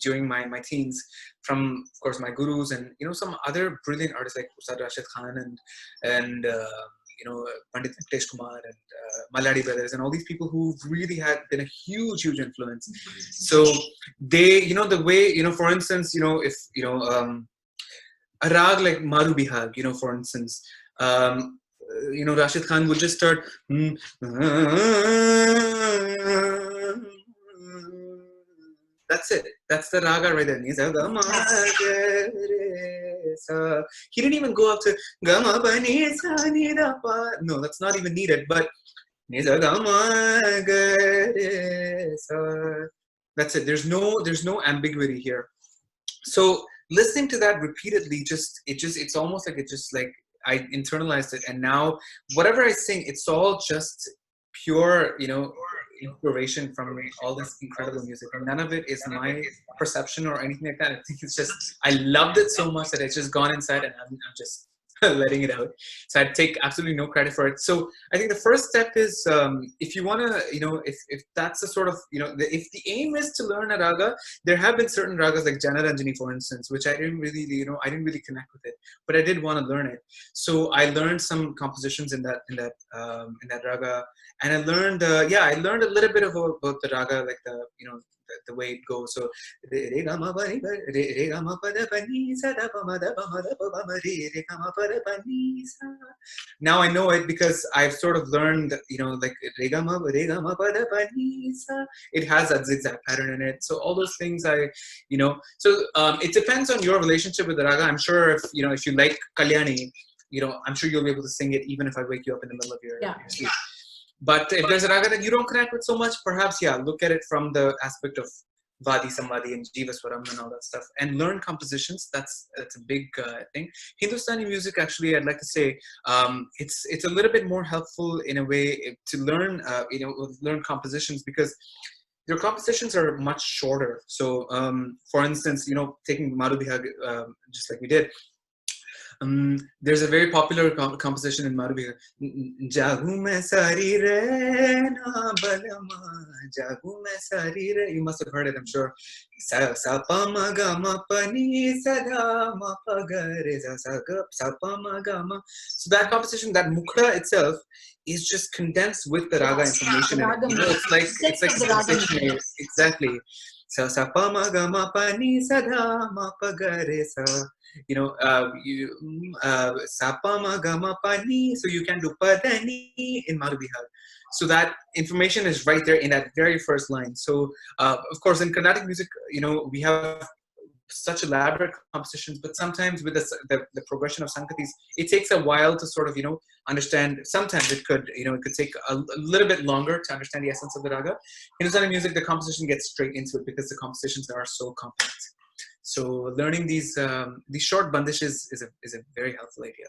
during my teens, from of course my gurus, and some other brilliant artists like Ustad Rashid Khan and Pandit Venkatesh Kumar and Maladi brothers, and all these people who really had been a huge influence. So they, the way, for instance, if a rag like Maru Bihag, for instance, Rashid Khan would just start. That's it. That's the raga right there. He didn't even go up to Gama Pani Sa Ni Da Pa. No, that's not even needed. But that's it. There's no ambiguity here. So listening to that repeatedly, it's almost like I internalized it, and now whatever I sing, it's all just pure, inspiration from all this incredible music, and none of it is my perception or anything like that. I think it's just, I loved it so much that it's just gone inside, and I'm just letting it out. So I take absolutely no credit for it. So I think the first step is, if you want to, if that's a sort of, if the aim is to learn a raga, there have been certain ragas like Janaranjani, for instance, which I didn't really, I didn't really connect with it, but I did want to learn it. So I learned some compositions in that raga, and I learned, I learned a little bit about the raga, like the way it goes. So now I know it because I've sort of learned, like it has that zigzag pattern in it. So all those things so it depends on your relationship with the raga. I'm sure if you like Kalyani, I'm sure you'll be able to sing it even if I wake you up in the middle of your sleep. But if there's a raga that you don't connect with so much, perhaps, look at it from the aspect of Vadi, Samvadi, and Jivaswaram and all that stuff, and learn compositions. That's a big thing. Hindustani music, actually, I'd like to say, it's a little bit more helpful in a way to learn, learn compositions, because your compositions are much shorter. So, for instance, taking Maru Bihag, just like we did, there's a very popular composition in Marathi. Jagu mein sari re na balama, jagu mein sari re. You must have heard it, I'm sure. Sa pa ma ga ma pa ni sa da ma pa ga re sa pa ma ga ma. So that composition, that mukha itself, is just condensed with the raga information. It's like dictionary. Exactly. Sa pa ma ga ma pa ni sa da ma pa ga re sa. Sapama Gama Pani, so you can do Padani in Marubihar. So that information is right there in that very first line. So of course in Carnatic music, we have such elaborate compositions, but sometimes with the progression of Sankatis, it takes a while to sort of understand. Sometimes it could take a little bit longer to understand the essence of the raga. In Hindustani music, the composition gets straight into it because the compositions are so complex. So learning these short bandishes is a very helpful idea.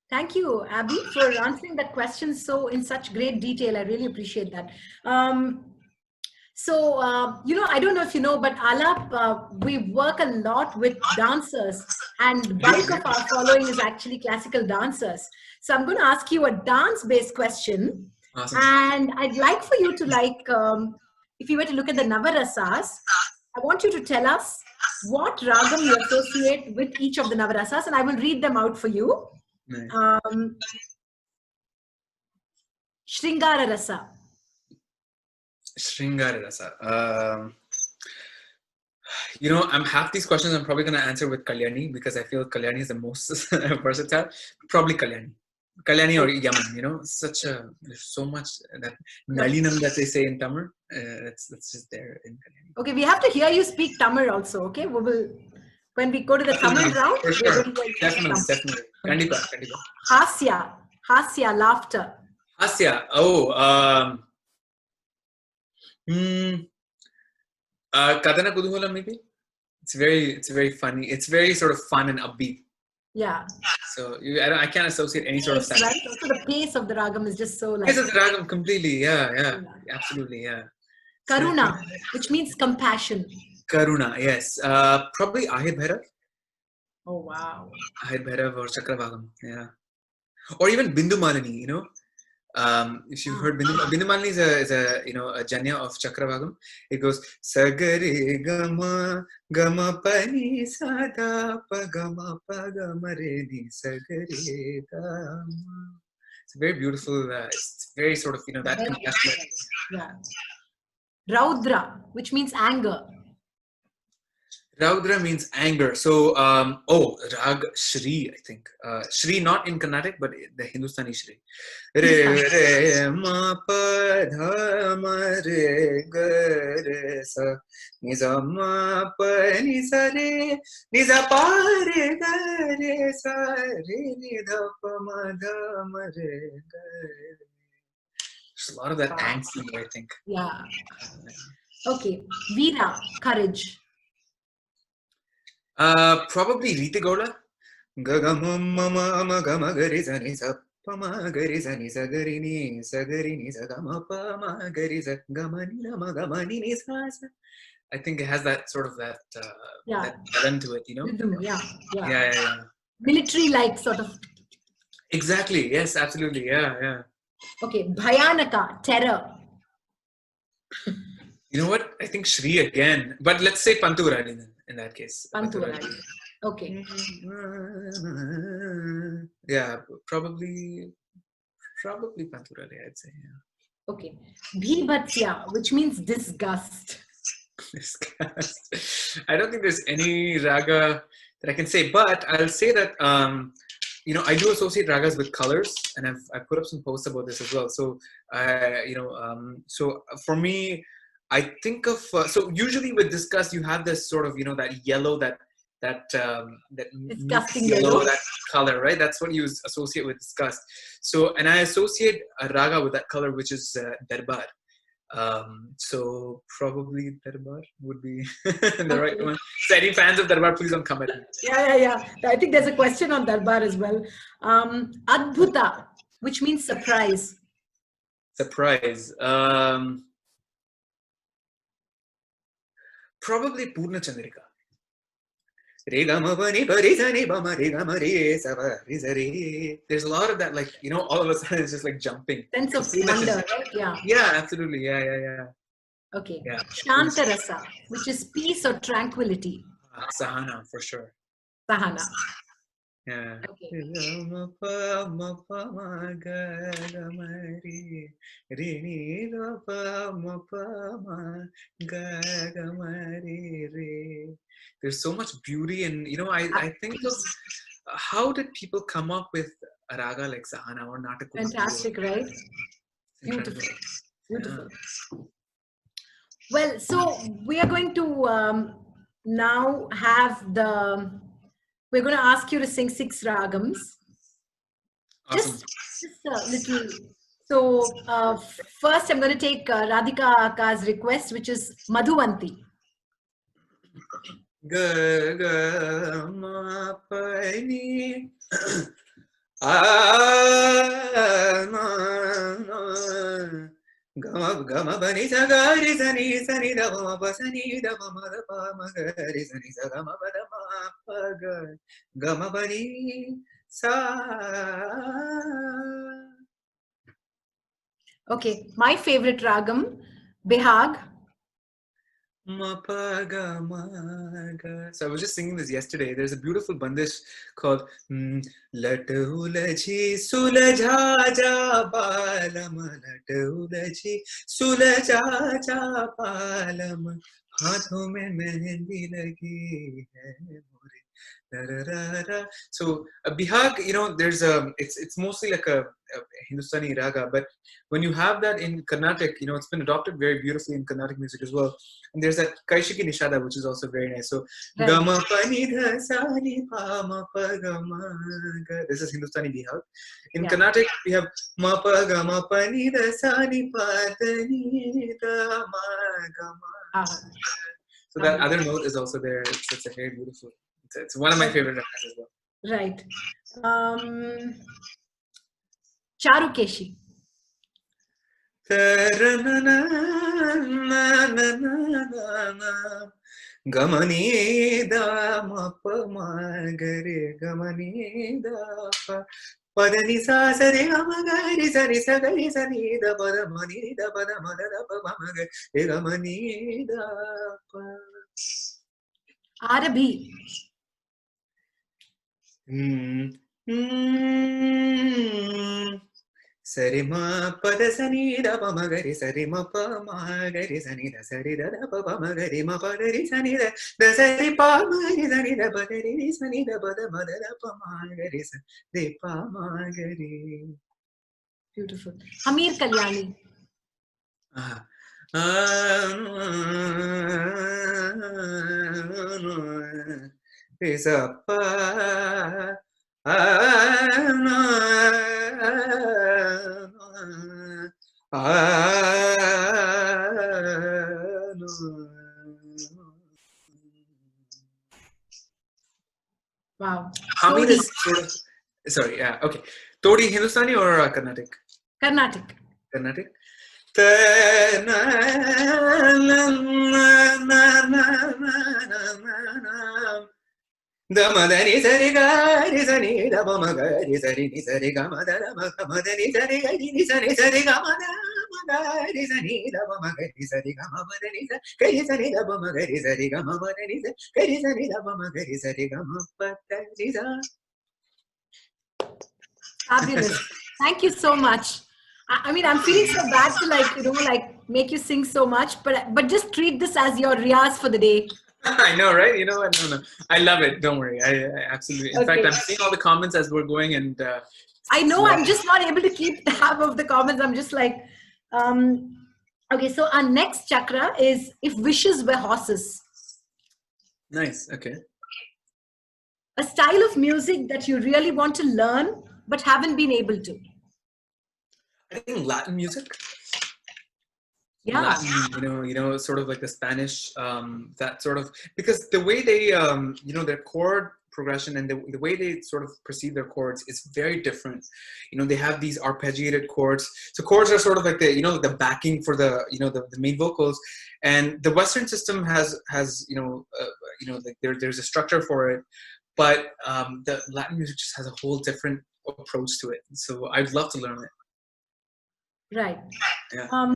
Thank you, Abby, for answering that question in such great detail. I really appreciate that. I don't know if you know, but Aalaap, we work a lot with dancers, and bulk of our following is actually classical dancers. So I'm going to ask you a dance-based question. Awesome. And I'd like for you to if you were to look at the Navarasas, I want you to tell us what ragam you associate with each of the Navarasas, and I will read them out for you. Nice. Shringara Rasa. Shringara Rasa. I'm half these questions I'm probably going to answer with Kalyani, because I feel Kalyani is the most versatile. Probably Kalyani. Kalyani or Yaman, there's so much that Nalinam that they say in Tamil. That's just there in Kalyani. Okay, we have to hear you speak Tamil also. Okay, when we go to the Tamil round. For sure. Definitely. Kandipa. Hasya, laughter. Hasya. Oh, Hmm. Kadana Kuduhola maybe. It's very funny. It's very sort of fun and upbeat. Yeah. So I can't associate any sort of Pace, right? Also the pace of the ragam is just so like. Pace of the ragam completely. Yeah. Absolutely. Yeah. Karuna, which means compassion. Karuna, yes. Probably Ahir Bhairav. Oh wow. Ahir Bhairav or Chakravagam. Yeah. Or even Bindu Malini, you know. If you've heard Bindu Malini is a a janya of Chakravagam. It goes Sagare Gama Gama Pani Sada Pa Gama Pa Gama Re Ni Sagare Gama. It's very beautiful. It's very sort of that compassionate. Yeah. Raudra, which means anger. Raudra means anger. So, Rag Shri, I think. Shri, not in Carnatic, but the Hindustani Shri. Re, re, ma, pa, dha, ma, re, ga, re, sa. Ni, za, ma, pa, ni, sa, re. Ni, za, pa, re, ga, re, sa. Re, ni, dha, pa, ma, dha, ma, re, ga, re. There's a lot of that angst in there, I think. Yeah. Okay. Veera, courage. Probably Rite Gaula. Gama gama gari zani sa pama gari zani sa gari ni sa gama pama gari za gama ni ni sa. I think it has that sort of that rhythm to it, Rhythm, Yeah. Military-like sort of. Exactly. Yes. Absolutely. Yeah. Okay. Bhayanaka, terror. You know what? I think Shri again, but let's say Panturali then. In that case, Panturali. Okay. Yeah, probably Panturali, I'd say. Yeah. Okay. Bhibhatsya, which means disgust. Disgust. I don't think there's any raga that I can say, but I'll say that I do associate ragas with colors, and I've put up some posts about this as well. So so for me, I think of so usually with disgust you have this sort of that yellow that disgusting yellow, that color, right? That's what you associate with disgust. So and I associate a raga with that color, which is darbar. So probably darbar would be the right one. So any fans of darbar, please don't come at me. Yeah. I think there's a question on darbar as well. Adbhuta, which means surprise. Surprise. Probably Purna Chandrika. There's a lot of that, like, all of a sudden it's just like jumping. Sense of wonder, right? Yeah. Yeah, absolutely. Yeah. Okay. Yeah. Shantarasa, which is peace or tranquility. Sahana, for sure. Sahana. Yeah. Okay. There's so much beauty, and I think of how did people come up with a raga like Sahana or Natak? Fantastic, right? Beautiful. Yeah. Well, so we are going to now have we're going to ask you to sing 6 ragams. Awesome. Just a little. So first I'm going to take Radhika Aka's request, which is Madhuvanti. Ga ga ma pa ni gama bani sa ga ri sa ni da ma pa sa ni da ma da pa ma ga ri sa ni sa ga ma pa da ma pa ga gama bani sa. Okay, my favorite ragam, Behag. So I was just singing this yesterday. There's a beautiful bandish called Lat Ulaji Sulaja Ja Balam Lat Ulaji Sulaja Ja Balam Haathon mein mehndi lagi hai more So a bihag, there's it's mostly like a Hindustani raga, but when you have that in Carnatic, it's been adopted very beautifully in Carnatic music as well. And there's that Kaishiki Nishada, which is also very nice. So Right. Gama pani dha sa ni pa ma pa ga ma ga. This is Hindustani bihag. In Carnatic, we have ma pa ga ma pani dha sa ni pa da ni da ma ga ma. So that other note is also there. It's a very beautiful. It's one of my favorite ragas as well. Right. Charukeshi. Gamani da ma pa ma gare gamani da pa padani sa sa re ga ma ga re sa ni da pa da ma ni da pa da ma da pa ma ga re gamani da pa. Arabi. Sarima pada sani da pa ma gari sarima pa ma gari sani da sari da pa pa ma gari ma pa gari sani da sari pa ma gari sani da pa gari sani da pa da ma da pa ma gari sani pa ma gari. Beautiful. Amir Kalyani. Wow. Hamid is sort of, sorry, yeah, okay. Todi Hindustani or Carnatic? Carnatic. Carnatic. Damadani sari gari sani da pa ma gari sari ni sari ga ma da ma ka ma da ni sari gari ni sari ga ma da ma gari sani da pa ma gari sari ga ma da ni sari sari da pa ma gari sari ga ma da ni sari sari da pa ma gari sari ga ma pa da ni sa. Fabulous. Thank you so much. I mean, I'm feeling so bad to make you sing so much, but just treat this as your riyaz for the day. I know, right? No. I love it. Don't worry. I absolutely. In fact, I'm seeing all the comments as we're going, and I know I'm just not able to keep tab of the comments. I'm just like, okay. So our next chakra is if wishes were horses. Nice. Okay. A style of music that you really want to learn but haven't been able to. I think Latin music. Yeah. Latin, sort of like the Spanish, that sort of, because the way they, their chord progression and the way they sort of perceive their chords is very different. They have these arpeggiated chords. So chords are sort of like the, the backing for the, the main vocals. And the Western system has like there's a structure for it, but the Latin music just has a whole different approach to it. So I'd love to learn it. Right. Yeah.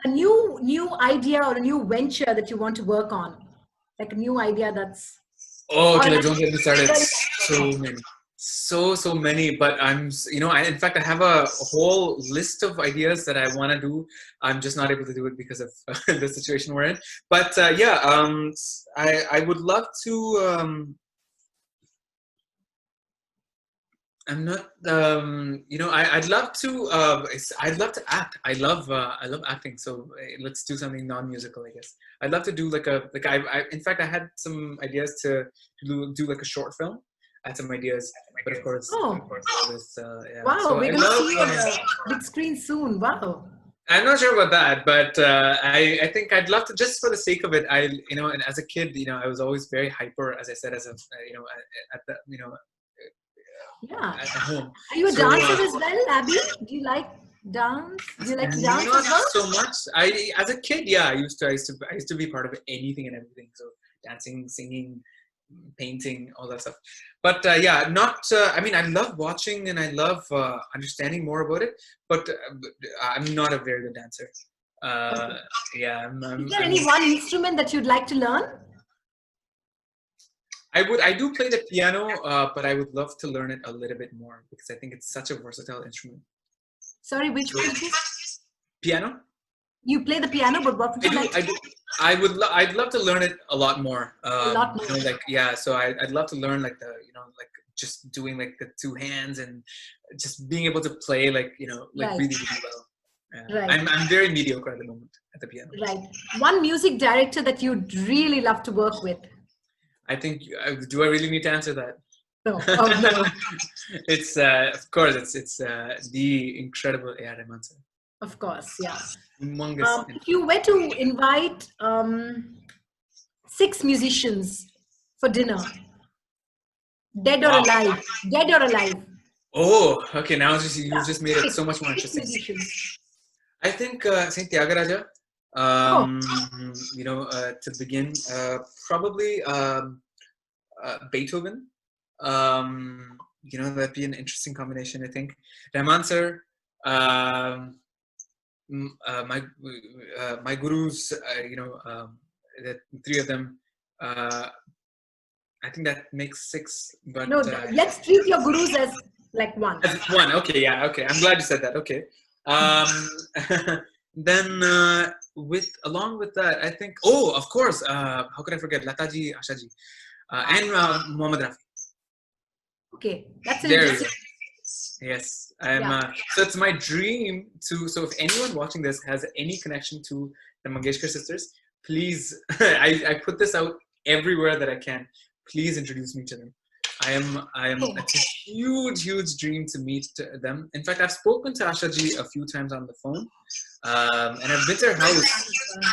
A new idea or a new venture that you want to work on, like a new idea that's. Oh, okay, don't get me started. So many, so many. But I'm, in fact, I have a whole list of ideas that I want to do. I'm just not able to do it because of the situation we're in. But I would love to. I'm not, I'd love to act. I love acting. So let's do something non-musical, I guess. I'd love to do in fact, I had some ideas to do like a short film. I had some ideas, but of course, yeah. Wow, so we're going to see on the big screen soon. Wow. I'm not sure about that, but I think I'd love to, just for the sake of it. And as a kid, I was always very hyper, as I said, at the, yeah. At home. Are you a dancer as well, Abby? Do you like dance? Do you like to dance as well? Not so much. As a kid, yeah, I used to be part of anything and everything. So dancing, singing, painting, all that stuff. But I love watching and I love understanding more about it. But I'm not a very good dancer. Okay. Yeah. Is there any one instrument that you'd like to learn? I do play the piano, but I would love to learn it a little bit more because I think it's such a versatile instrument. Sorry, which one? Piano? You play the piano, but what would you like? I'd love to learn it a lot more. A lot more. You know, like, yeah. So I'd love to learn like the, you know, like just doing like the two hands and just being able to play like, you know, like really, really well. Right. I'm very mediocre at the moment at the piano. Right. One music director that you'd really love to work with. I think, do I really need to answer that? No. Oh, no. It's of course it's the incredible A.R. Rahman sir. Of course, yeah. Humongous. If you were to invite 6 musicians for dinner, dead or alive, dead or alive. Oh, okay. Now you just made it so much more interesting. Musicians. I think Saint Tyagaraja. You know, to begin, probably Beethoven. You know, that'd be an interesting combination. I think Rahman sir. My gurus, you know, the 3 of them. I think that makes 6. But no, let's treat your gurus as like 1. As 1, okay, yeah, okay. I'm glad you said that. Okay. Then along with that, I think. Oh, of course. How could I forget Lataji, Ashaji, and Muhammad Rafi. Okay, that's there interesting. Yes, I'm. So it's my dream to. So if anyone watching this has any connection to the Mangeshkar sisters, please, I put this out everywhere that I can. Please introduce me to them. I am. It's a huge dream to meet them. In fact, I've spoken to Ashaji a few times on the phone, and I've been to her house.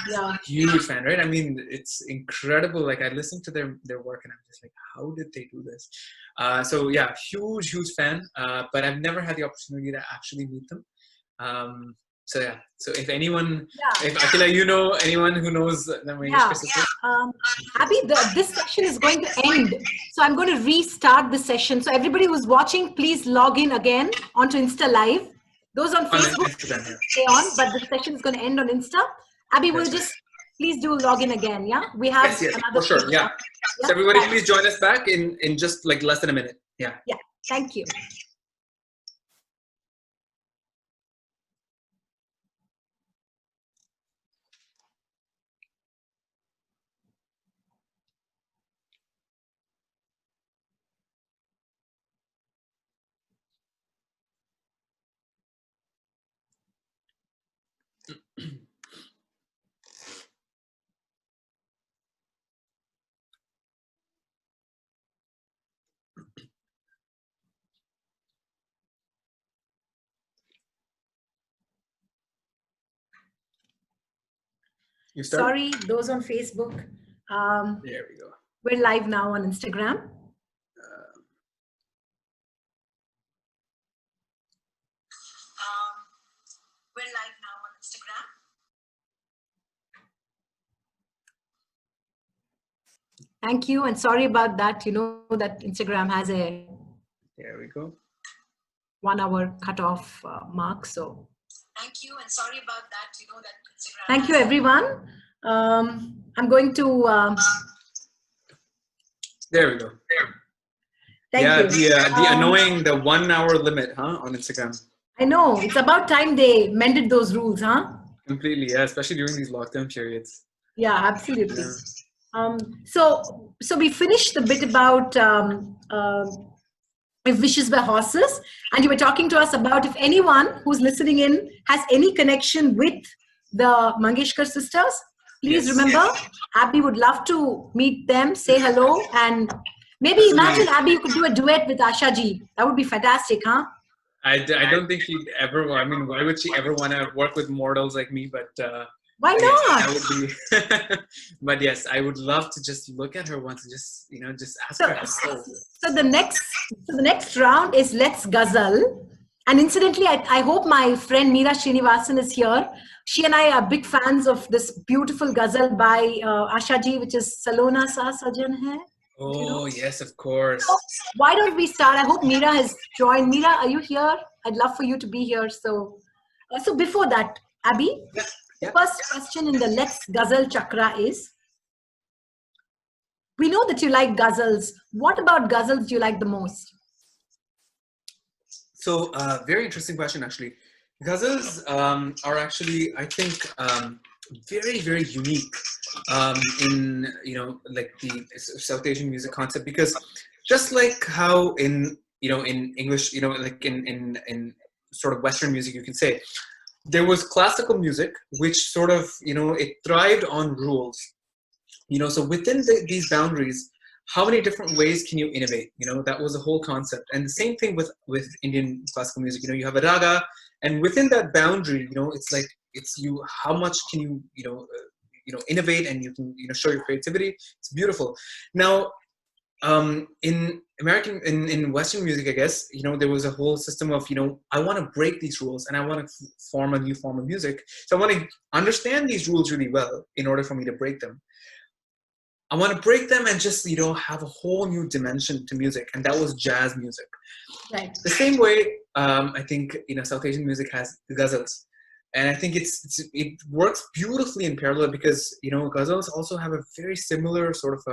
Yeah. Huge fan, right? I mean, it's incredible. Like I listened to their work, and I'm just like, how did they do this? So yeah, huge fan. But I've never had the opportunity to actually meet them. So yeah. So if anyone, if Akhila, you know anyone who knows the Mangeshkar sisters? Abby, this session is going to end. So I'm going to restart the session. So everybody who's watching, please log in again onto Insta Live. Those on Facebook, stay on, but the session is going to end on Insta. Abby, will just please do log in again, yeah? We have yes, for sure, yeah. So everybody please join us back in just like less than a minute. Yeah. Yeah, thank you. Sorry, those on Facebook. There we go. We're live now on Instagram. We're live now on Instagram. Thank you, and sorry about that. You know that Instagram has a there we go 1 hour cutoff mark. So thank you, and sorry about that. You know that Instagram. Thank you, everyone. I'm going to. There we go. Thank you. The annoying 1 hour limit, huh, on Instagram. I know, it's about time they mended those rules, huh? Completely, yeah, especially during these lockdown periods. Yeah, absolutely. Yeah. So we finished the bit about if wishes were horses, and you were talking to us about if anyone who's listening in has any connection with the Mangeshkar sisters. Please remember, Abby would love to meet them, say hello, and maybe imagine Abby, you could do a duet with Ashaji. That would be fantastic, huh? I don't think she'd ever. I mean, why would she ever want to work with mortals like me? But why not? That would be. But yes, I would love to just look at her once and just just ask her. So the next round is Let's Ghazal. And incidentally, I hope my friend Meera Srinivasan is here. She and I are big fans of this beautiful ghazal by Ashaji, which is Salona Sa Sajan Hai. Oh, yes, of course. So why don't we start? I hope Meera has joined. Meera, are you here? I'd love for you to be here. So before that, Abby, the first question in the Let's Ghazal Chakra is, we know that you like ghazals. What about ghazals do you like the most? So very interesting question, actually. Ghazals are actually, I think, very, very unique in, like the South Asian music concept, because just like how in, in English, like in sort of Western music, you can say, there was classical music, which sort of, it thrived on rules. So within these boundaries, how many different ways can you innovate? That was the whole concept. And the same thing with Indian classical music. You have a raga, and within that boundary, it's like it's you. How much can you innovate, and you can show your creativity. It's beautiful. Now, in in Western music, I guess there was a whole system of I want to break these rules, and I want to form a new form of music. So I want to understand these rules really well in order for me to break them. I want to break them and just, have a whole new dimension to music. And that was jazz music. Right. The same way, I think, South Asian music has the Ghazals. And I think it works beautifully in parallel because, Ghazals also have a very similar sort of,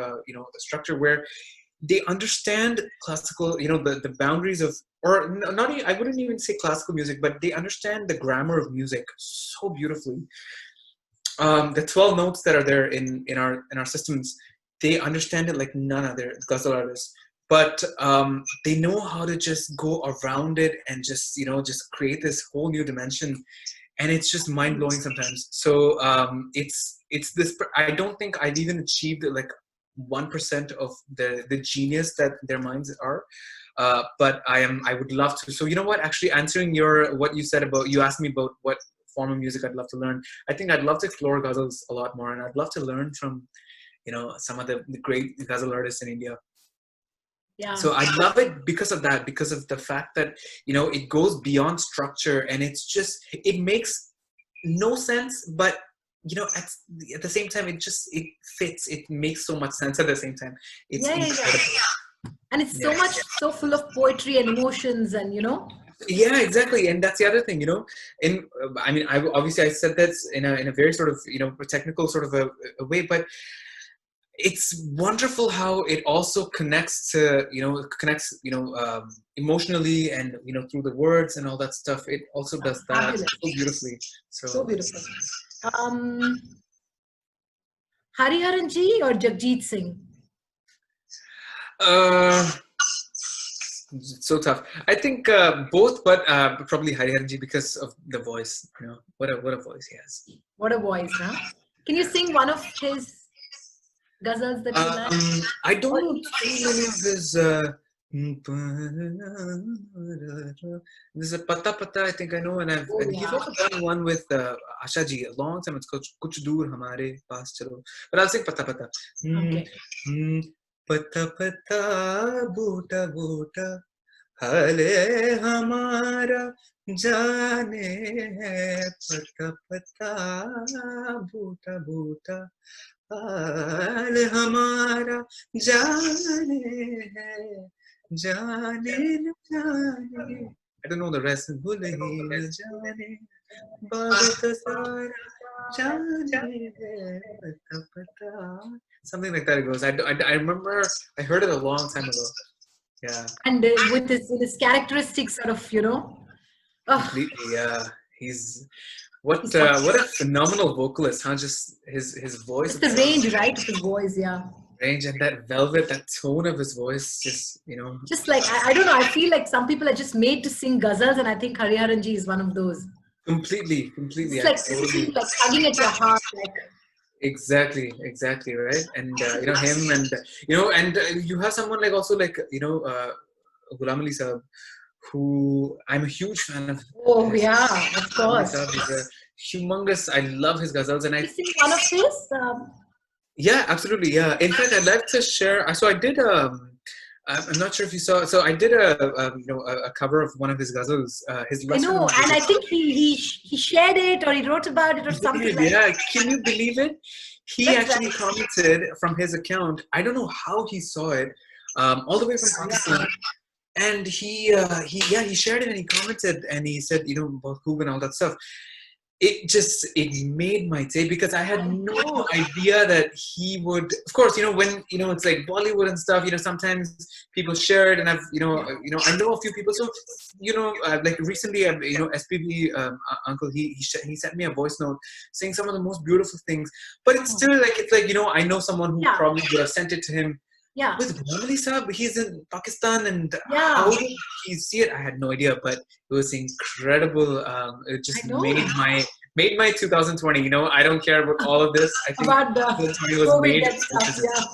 structure where they understand classical, the boundaries of, or not, I wouldn't even say classical music, but they understand the grammar of music so beautifully. The 12 notes that are there in our systems, they understand it like none other Ghazal artists. But they know how to just go around it and just just create this whole new dimension, and it's just mind blowing sometimes. So it's this. I don't think I've even achieved like 1% of the genius that their minds are. But I would love to. So what? Actually, answering what you said about, you asked me about what form of music I'd love to learn. I think I'd love to explore Ghazals a lot more, and I'd love to learn from, some of the great Ghazal artists in India. Yeah. So I love it because of that, because of the fact that, it goes beyond structure, and it makes no sense, but, at the same time, it fits. It makes so much sense at the same time. It's incredible. Yeah. And it's so full of poetry and emotions and, Yeah, exactly. And that's the other thing, I said that in a very sort of, technical sort of a way, but it's wonderful how it also connects to, emotionally and, through the words and all that stuff. It also does that so beautifully. So beautiful. Hariharan ji or Jagjit Singh? So tough. I think both, but probably Hariharan ji because of the voice. What a voice he has. What a voice, huh? Can you sing one of his ghazals that you like? I don't sing any of his. There's a Pata Pata, I think I know, and he's also done one with Asha ji a long time. It's called Kuch Dur Hamare Paas Chalo. But I'll sing Pata Pata. Okay. Pata Pata Boota Boota Hale Hamara Jane hai. Pata Pata Boota Boota हाल हमारा जाने है जाने न जाने. I don't know the rest. भूल ही न जाने बहुत सारा जाने है पता पता. Something like that it goes. I remember I heard it a long time ago. Yeah. And with his characteristic sort of, Completely, yeah. He's what a phenomenal vocalist, huh? Just his voice. It's the range, right? Of his voice, yeah. Range and that velvet, that tone of his voice, just Just like I don't know. I feel like some people are just made to sing ghazals, and I think Hariharan ji is one of those. Completely. It's like tugging at your heart, like. Exactly, right. And him, and and you have someone like also like Ghulam Ali Sahab, who I'm a huge fan of. Oh yeah, of course. He's a humongous. I love his ghazals, and I sing one of his. Yeah, absolutely. Yeah. In fact, I'd like to share. So I did. I'm not sure if you saw. So I did a cover of one of his ghazals. His I know, and I think he shared it, or he wrote about it, or something. Yeah, can you believe it? He actually commented from his account. I don't know how he saw it, all the way from Pakistan. And he shared it, and he commented, and he said, about Hoog and all that stuff. it made my day, because I had no idea that he would, of course, when, it's like Bollywood and stuff, sometimes people share it, and I've, I know a few people. So, like recently, SPB, uncle, he sent me a voice note saying some of the most beautiful things, but it's still like, I know someone who probably would have sent it to him. Yeah. With Ramali Saab, he's in Pakistan, and how did he see it? I had no idea, but it was incredible. It just made my 2020. I don't care about all of this. I think about the 2020 was made. Stuff,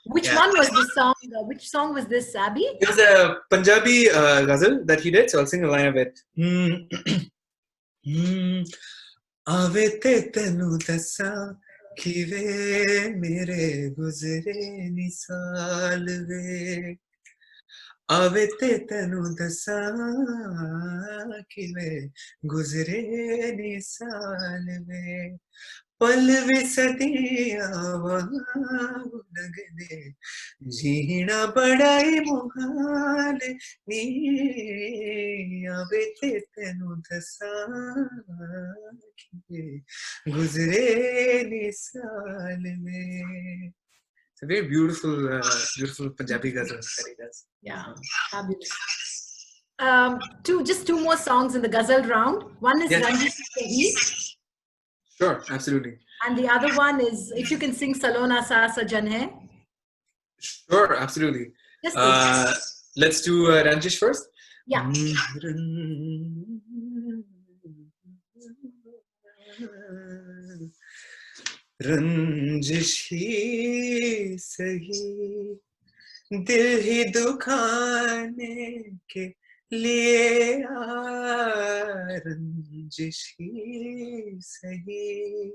Which one was the song? Which song was this, Abby? It was a Punjabi ghazal that he did, so I'll sing a line of it. Aave te tenu dasa Kive mere guzre nisal ve Aave te tenu dasa Kive guzre nisal ve Pal ve sadiyan wahan lagde Jeena bada hi muhal ni Aave te tenu dasa Guzre nisal mein. It's a very beautiful, beautiful Punjabi ghazal that he does. Yeah, fabulous. Just two more songs in the ghazal round. One is Ranjit Sahi. Sure, absolutely. And the other one is, if you can sing Salona Sa Sajan Hai. Sure, absolutely. Let's do Ranjish first. Yeah. रंजिश ही सही दिल ही दुखाने के लिए रंजिश ही सही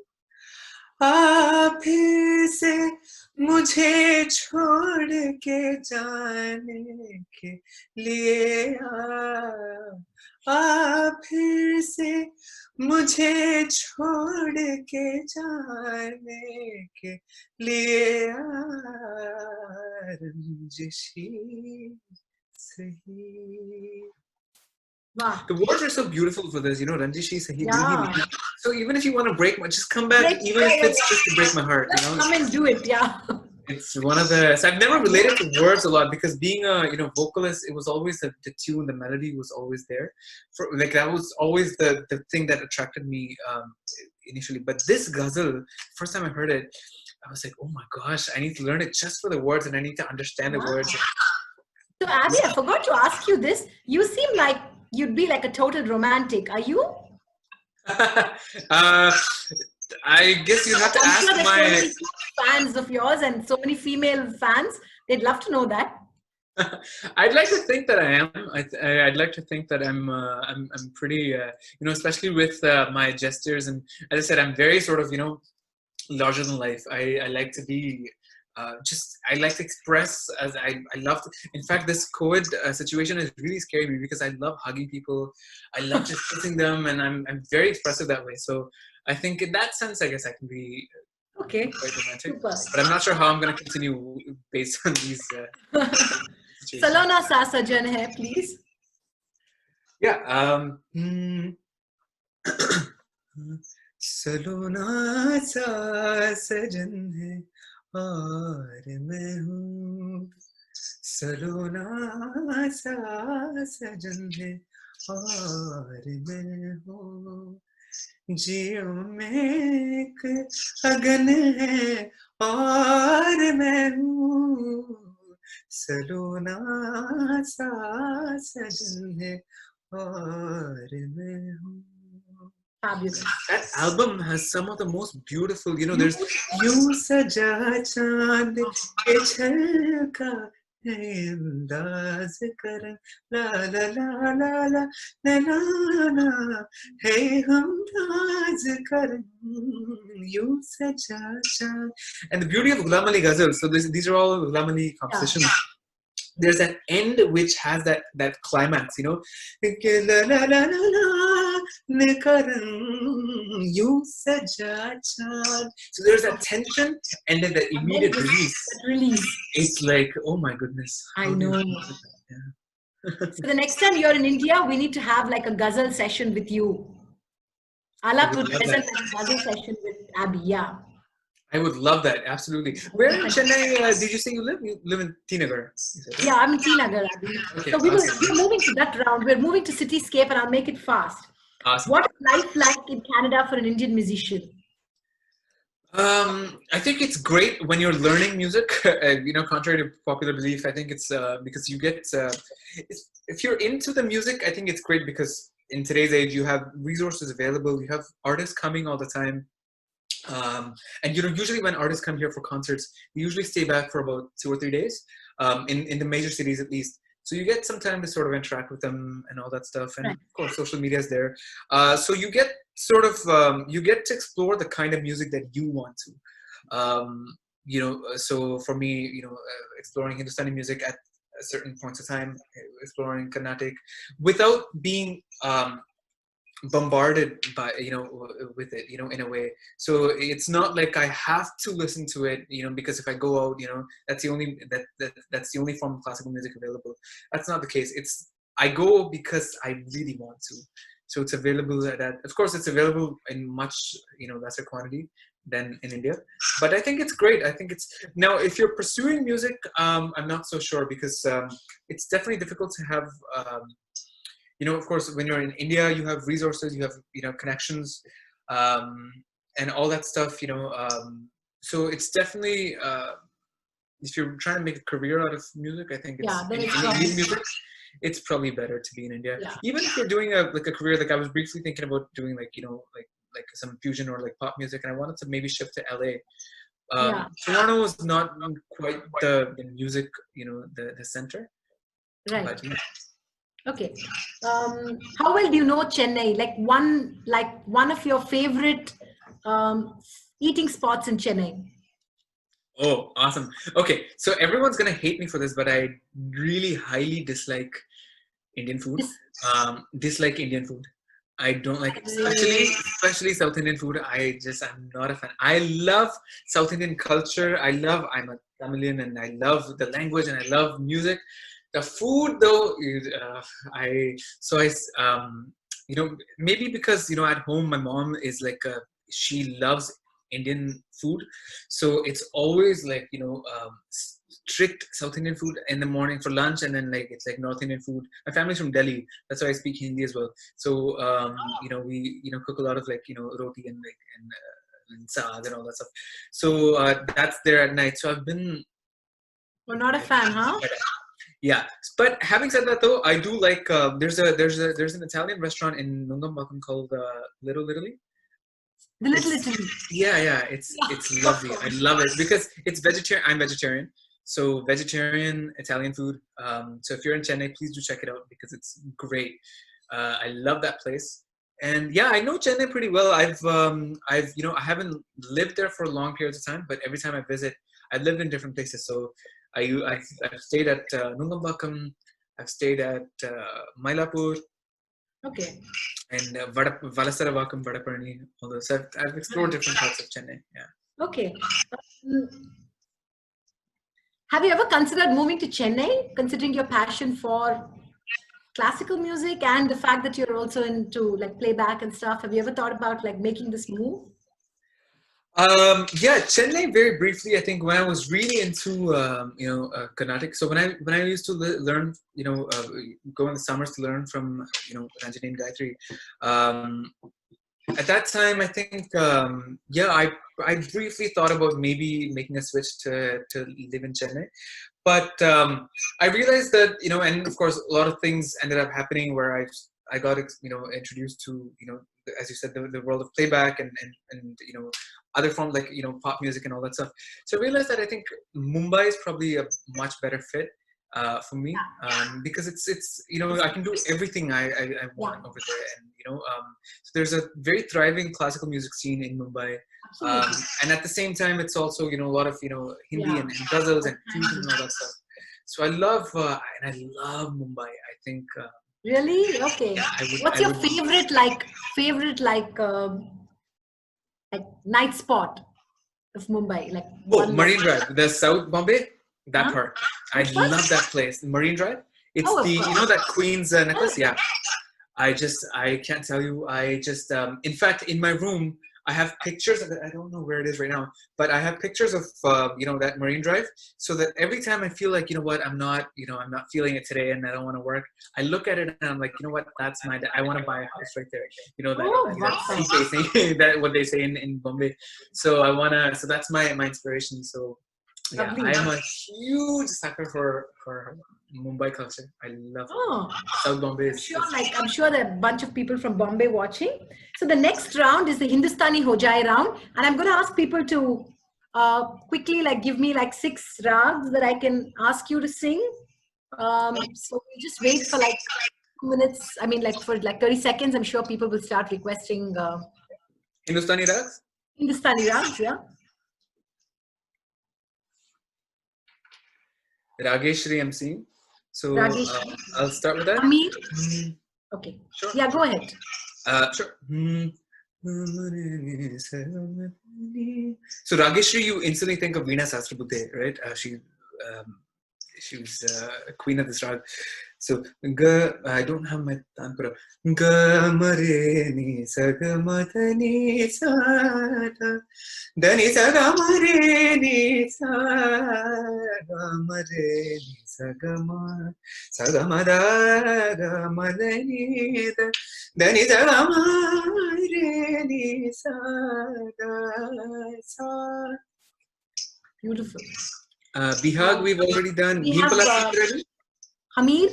आप फिर से मुझे छोड़ के जाने के लिए आप फिर से मुझे छोड़ के जाने के लिए रंजिशी सही. Wow. The words are so beautiful for this, Ranjishi Sahi. Yeah. So even if you want to break my, just come back, even if it's just to break my heart, Come and do it, yeah. It's one of the. So I've never related to words a lot, because being a vocalist, it was always the tune, the melody was always there. That was always the thing that attracted me initially. But this ghazal, first time I heard it, I was like, oh my gosh, I need to learn it just for the words, and I need to understand the words. So Abby, I forgot to ask you this. You seem like you'd be like a total romantic. Are you? I guess you'd have to ask so my fans of yours and so many female fans. They'd love to know that. I'd like to think that I am. I'd like to think that I'm pretty, especially with my gestures, and as I said, I'm very sort of, larger than life. I like to be. I like to express as I love to, in fact, this COVID situation is really scary me, because I love hugging people. I love just kissing them, and I'm very expressive that way. So I think in that sense, I guess I can be quite romantic. Super. But I'm not sure how I'm going to continue based on these Salona Sa Sajan Hai, please. Yeah. Salona Sa Sajan Hai और मैं हूँ सलोना सा सजन है और मैं हूँ जियो में एक अगन है और मैं हूँ सलोना सा सजन है और मैं हूँ. Fabulous. That album has some of the most beautiful, there's Yu Saja Chand Ke Chalka Andaz Karan La La La La La La La La Hey Hum Naz Karan Yu Saja Chand. And the beauty of Ghulam Ali Ghazal, so these are all Ghulam Ali compositions. Yeah. There's an end which has that climax, So there's that tension and then the immediate release. It's like, oh my goodness. I know. Yeah. So the next time you're in India, we need to have like a ghazal session with you. Aalaap would present a Ghazal session with Abby. Yeah. I would love that. Absolutely. Where in Chennai did you say you live? You live in Tinagar. Right? Yeah, I'm in Tinagar, Abby. Okay, So we're moving to that round. We're moving to Cityscape, and I'll make it fast. Awesome. What is life like in Canada for an Indian musician? I think it's great when you're learning music. Contrary to popular belief, I think it's because you get if you're into the music, I think it's great because in today's age you have resources available. You have artists coming all the time, and usually when artists come here for concerts, they usually stay back for about 2 or 3 days. In the major cities at least. So you get some time to sort of interact with them and all that stuff. And of course, social media is there. So you get sort of, you get to explore the kind of music that you want to. So for me, exploring Hindustani music at certain points of time, exploring Carnatic without being bombarded by with it in a way. So it's not like I have to listen to it because if I go out that's the only form of classical music available. That's not the case. I go because I really want to. So it's available of course it's available in much lesser quantity than in India, but I think it's great. I think it's now if you're pursuing music, I'm not so sure because it's definitely difficult to have of course, when you're in India, you have resources, you have connections, and all that stuff. So it's definitely if you're trying to make a career out of music, I think in Indian music, it's probably better to be in India. Yeah. Even if you're doing a career, like I was briefly thinking about doing like some fusion or like pop music, and I wanted to maybe shift to LA. Toronto is not quite the music, the center. Right. But, okay. How well do you know Chennai? Like one of your favorite eating spots in Chennai? Oh, awesome. Okay, so everyone's gonna hate me for this, but I really highly dislike Indian food. Dislike Indian food. I don't like it, especially South Indian food. I'm not a fan. I love South Indian culture. I'm a Tamilian and I love the language and I love music. The food though, maybe because at home my mom is like she loves Indian food, so it's always like strict South Indian food in the morning for lunch, and then like it's like North Indian food. My family's from Delhi, that's why I speak Hindi as well. So we cook a lot of like roti and like and saag and all that stuff. So that's there at night. So I've been. We're not a fan, huh? Yeah, but having said that though, I do like there's an Italian restaurant in Nungambakkam called Little Italy. The Little Italy. Yeah, it's lovely. I love it because it's vegetarian. I'm vegetarian, so vegetarian Italian food. So if you're in Chennai, please do check it out because it's great. I love that place, and yeah, I know Chennai pretty well. I haven't lived there for long periods of time, but every time I visit, I've lived in different places. So I've stayed at Nungambakkam, I've stayed at Mylapore, okay, and Valasaravakam, Vadaparani, all those. So I've explored different parts of Chennai. Yeah. Okay. Have you ever considered moving to Chennai, considering your passion for classical music and the fact that you're also into like playback and stuff? Have you ever thought about like making this move? Yeah, Chennai very briefly. I think when I was really into Carnatic. So when I used to learn, go in the summers to learn from Ranjani and Gayatri. At that time, I think I briefly thought about maybe making a switch to live in Chennai, but I realized that and of course a lot of things ended up happening where I got introduced to as you said the world of playback and other forms like pop music and all that stuff. So I realized that I think Mumbai is probably a much better fit for me because it's I can do everything I want over there, and so there's a very thriving classical music scene in Mumbai, and at the same time it's also a lot of Hindi and Ghazals and fusion and all that stuff. So I love Mumbai. I think. Really? Okay. Yeah, what's your favorite night spot of Mumbai? Like Marine Drive, the South Bombay, that part. I love that place. Marine Drive. It's that Queen's necklace. Yeah, I can't tell you. In fact, in my room, I have pictures. I don't know where it is right now, but I have pictures of, that Marine Drive. So that every time I feel like, I'm not feeling it today and I don't want to work, I look at it and I'm like, that's I want to buy a house right there. That what they say in Bombay. So so that's my inspiration. So yeah, I am a huge sucker for Mumbai culture. I love South Bombay. I'm sure there are a bunch of people from Bombay watching. So the next round is the Hindustani Ho Jaaye round, and I'm going to ask people to quickly give me 6 rags that I can ask you to sing. So we'll just wait for 2 minutes. I mean, for 30 seconds. I'm sure people will start requesting Hindustani rags. Hindustani rags, yeah. Rageshri, I'm seeing. So I'll start with that. Amir? Okay. Sure. Yeah, go ahead. Sure. So Rageshri, you instantly think of Veena Sahasrabudhe, right? She was a queen of this rag. So I don't have my tanpura. Ga mare ni sa ga ma da ni sa da ni sa ga mare ni sa ga mare ni sa ga ma da ga ma da ni da ni sa ga mare ni sa da sa. Beautiful. Bihag we've already done. We have Hamir.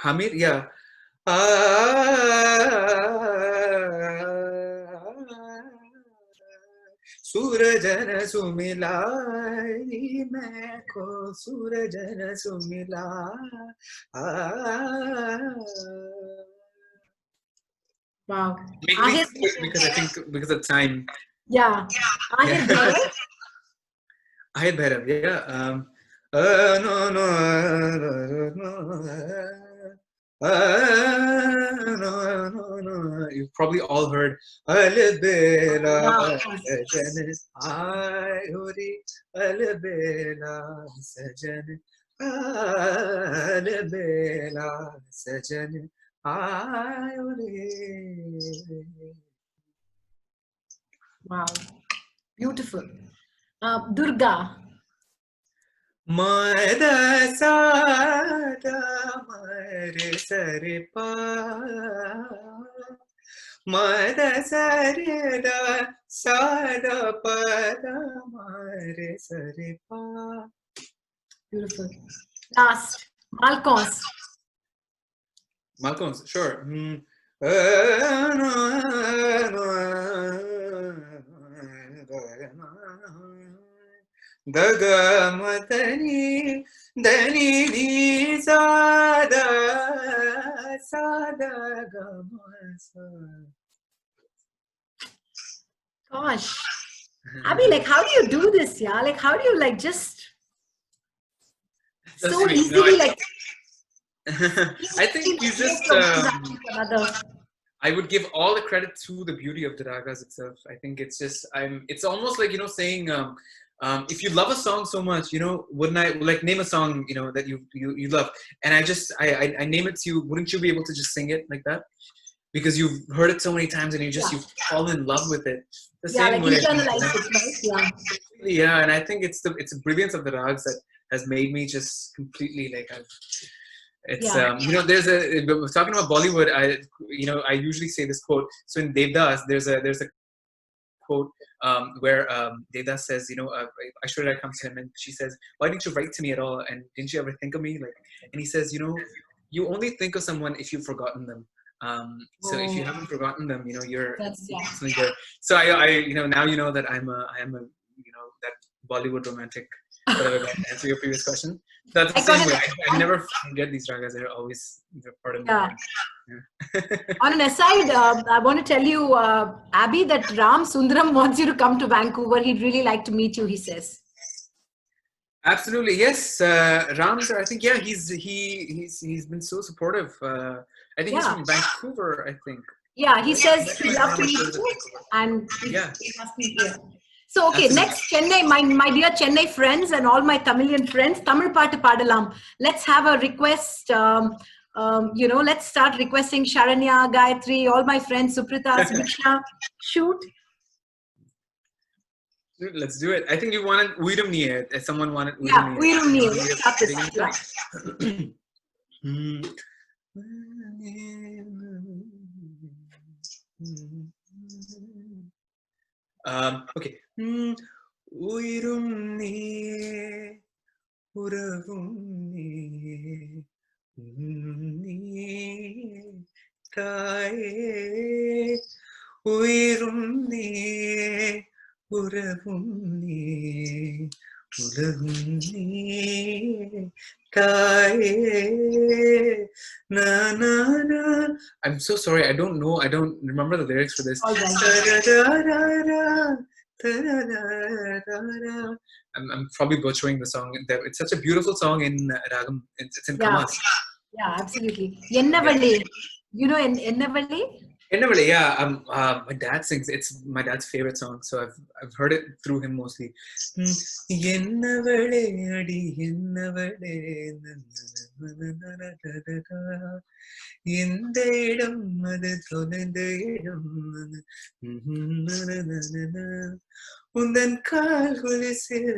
Hamir, yeah. Surajana sumilai meko surajana sumila. Wow. Because of time. Yeah. Ahir Bhairav, yeah. No. You've probably all heard. Alebela sajan, alebela sajan, wow, beautiful. Durga. Mada sada mare sare pa, mada sare da sada pada mare sare pa. Beautiful. Last, Malcons. Malcons, sure. Daga matani dani ni sada gamasa. Gosh, Abhi, how do you do this? Yeah, how do you just so sweet. Easily I think you just. I would give all the credit to the beauty of the ragas itself. I think it's just It's almost like saying. If you love a song so much, wouldn't I name a song, that you love, and I name it to you, wouldn't you be able to just sing it like that? Because you've heard it so many times and you fall in love with it. The same way. Internalize it, right? Yeah, and I think it's the brilliance of the rags that has made me just completely there's talking about Bollywood. I usually say this quote. So in Devdas, there's a quote where Devdas says, Aishwarya comes to him and she says, "Why didn't you write to me at all? And didn't you ever think of me?" And he says, "You only think of someone if you've forgotten them. So if you haven't forgotten them, you're definitely good." So I now that I am a that Bollywood romantic. Whatever, to answer your previous question. That's the same way. I never forget these ragas. They're always part of me. Yeah. On an aside, I want to tell you, Abby, that Ram Sundaram wants you to come to Vancouver. He'd really like to meet you, he says. Absolutely, yes. Ram, I think, he's been so supportive. I think he's from Vancouver, I think. Yeah, he says he'd love to meet you. And he must be here. So, okay, next Chennai, my dear Chennai friends and all my Tamilian friends, Tamil Paatu Paadalaam. Let's have a request let's start requesting Sharanya, Gayatri, all my friends, Suprita, Subiksha, shoot. Let's do it. I think you wanted Uirum Niye. Someone wanted Uirum Niye. Niye. Let's start this. Okay. Uirum Niye, Uravum Niye, Niye, Taye, Uirum Niye, Uravum Niye, Uravum Niye, Taye, na na na. I'm so sorry. I don't know. I don't remember the lyrics for this. I'm probably butchering the song. It's such a beautiful song in Ragam. It's in Kamas. Yeah, absolutely. Yennavalle. You know Yennavalle? Yennavalle, yeah. My dad sings. It's my dad's favorite song, so I've heard it through him mostly. Yennavalle adi yennavalle இந்த இடம் அது தொலைந்த இடம் உந்தன் கால் குலிசில்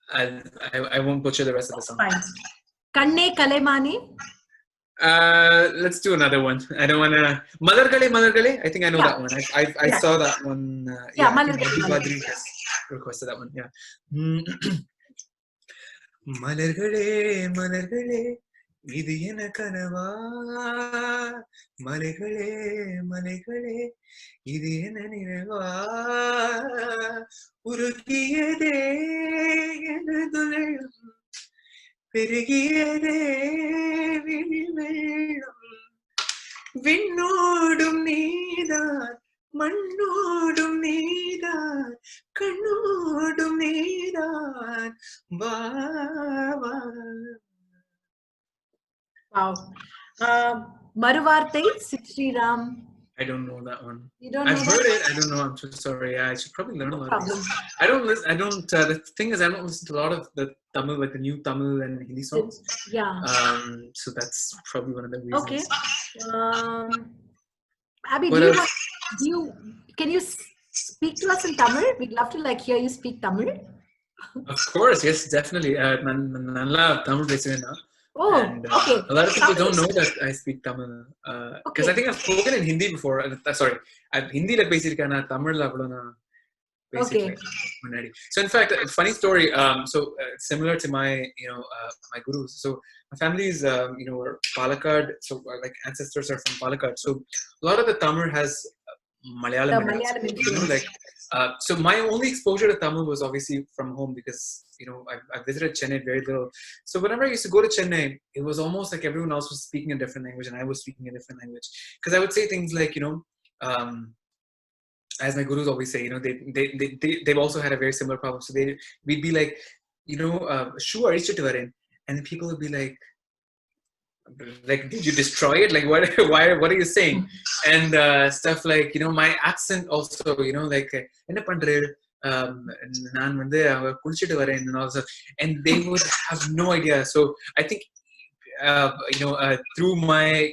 I won't butcher the rest of the song. Fine. Kanne Kalemani. Let's do another one. I don't want to. Malargale. I think I know that one. I saw that one. Malargale. Requested that one. Yeah. Malargale. இது என கனவா மலைகளே இது என நினைவா உருகியதே எனதுள்ளம் பெருகியதே விழிவெள்ளம் விண்ணோடும் நீதான் மண்ணோடும் நீதான் கண்ணோடும் நீதான் வா வா. Wow. Maruvarthai, Sri Ram. I don't know that one. You don't I've know heard that? it. I don't know. I'm so sorry. Yeah, I should probably learn a lot of problem. it. I don't listen. I don't. The thing is, I don't listen to a lot of the Tamil, like the new Tamil and Hindi songs. Yeah. So that's probably one of the reasons. Okay. Abby, can you speak to us in Tamil? We'd love to hear you speak Tamil. Of course, yes, definitely. Nalla Tamil pesuvena. Oh, and, okay. A lot of people don't know that I speak Tamil because I think I've spoken in Hindi before. Sorry, I've Hindi like basically na Tamil la basically. Okay. So in fact, a funny story. Similar to my my gurus. So my family is were Palakkad. So like ancestors are from Palakkad. So a lot of the Tamil has Malayalam. So my only exposure to Tamil was obviously from home because I visited Chennai very little. So whenever I used to go to Chennai, it was almost like everyone else was speaking a different language and I was speaking a different language. Because I would say things like as my gurus always say, they've also had a very similar problem. So we'd be like, shoe arichittu varen, and people would be like, did you destroy it? Like, what are you saying? And stuff like, my accent also, enna pandre naan vande kulichittu varen and all that, and they would have no idea. So I think through my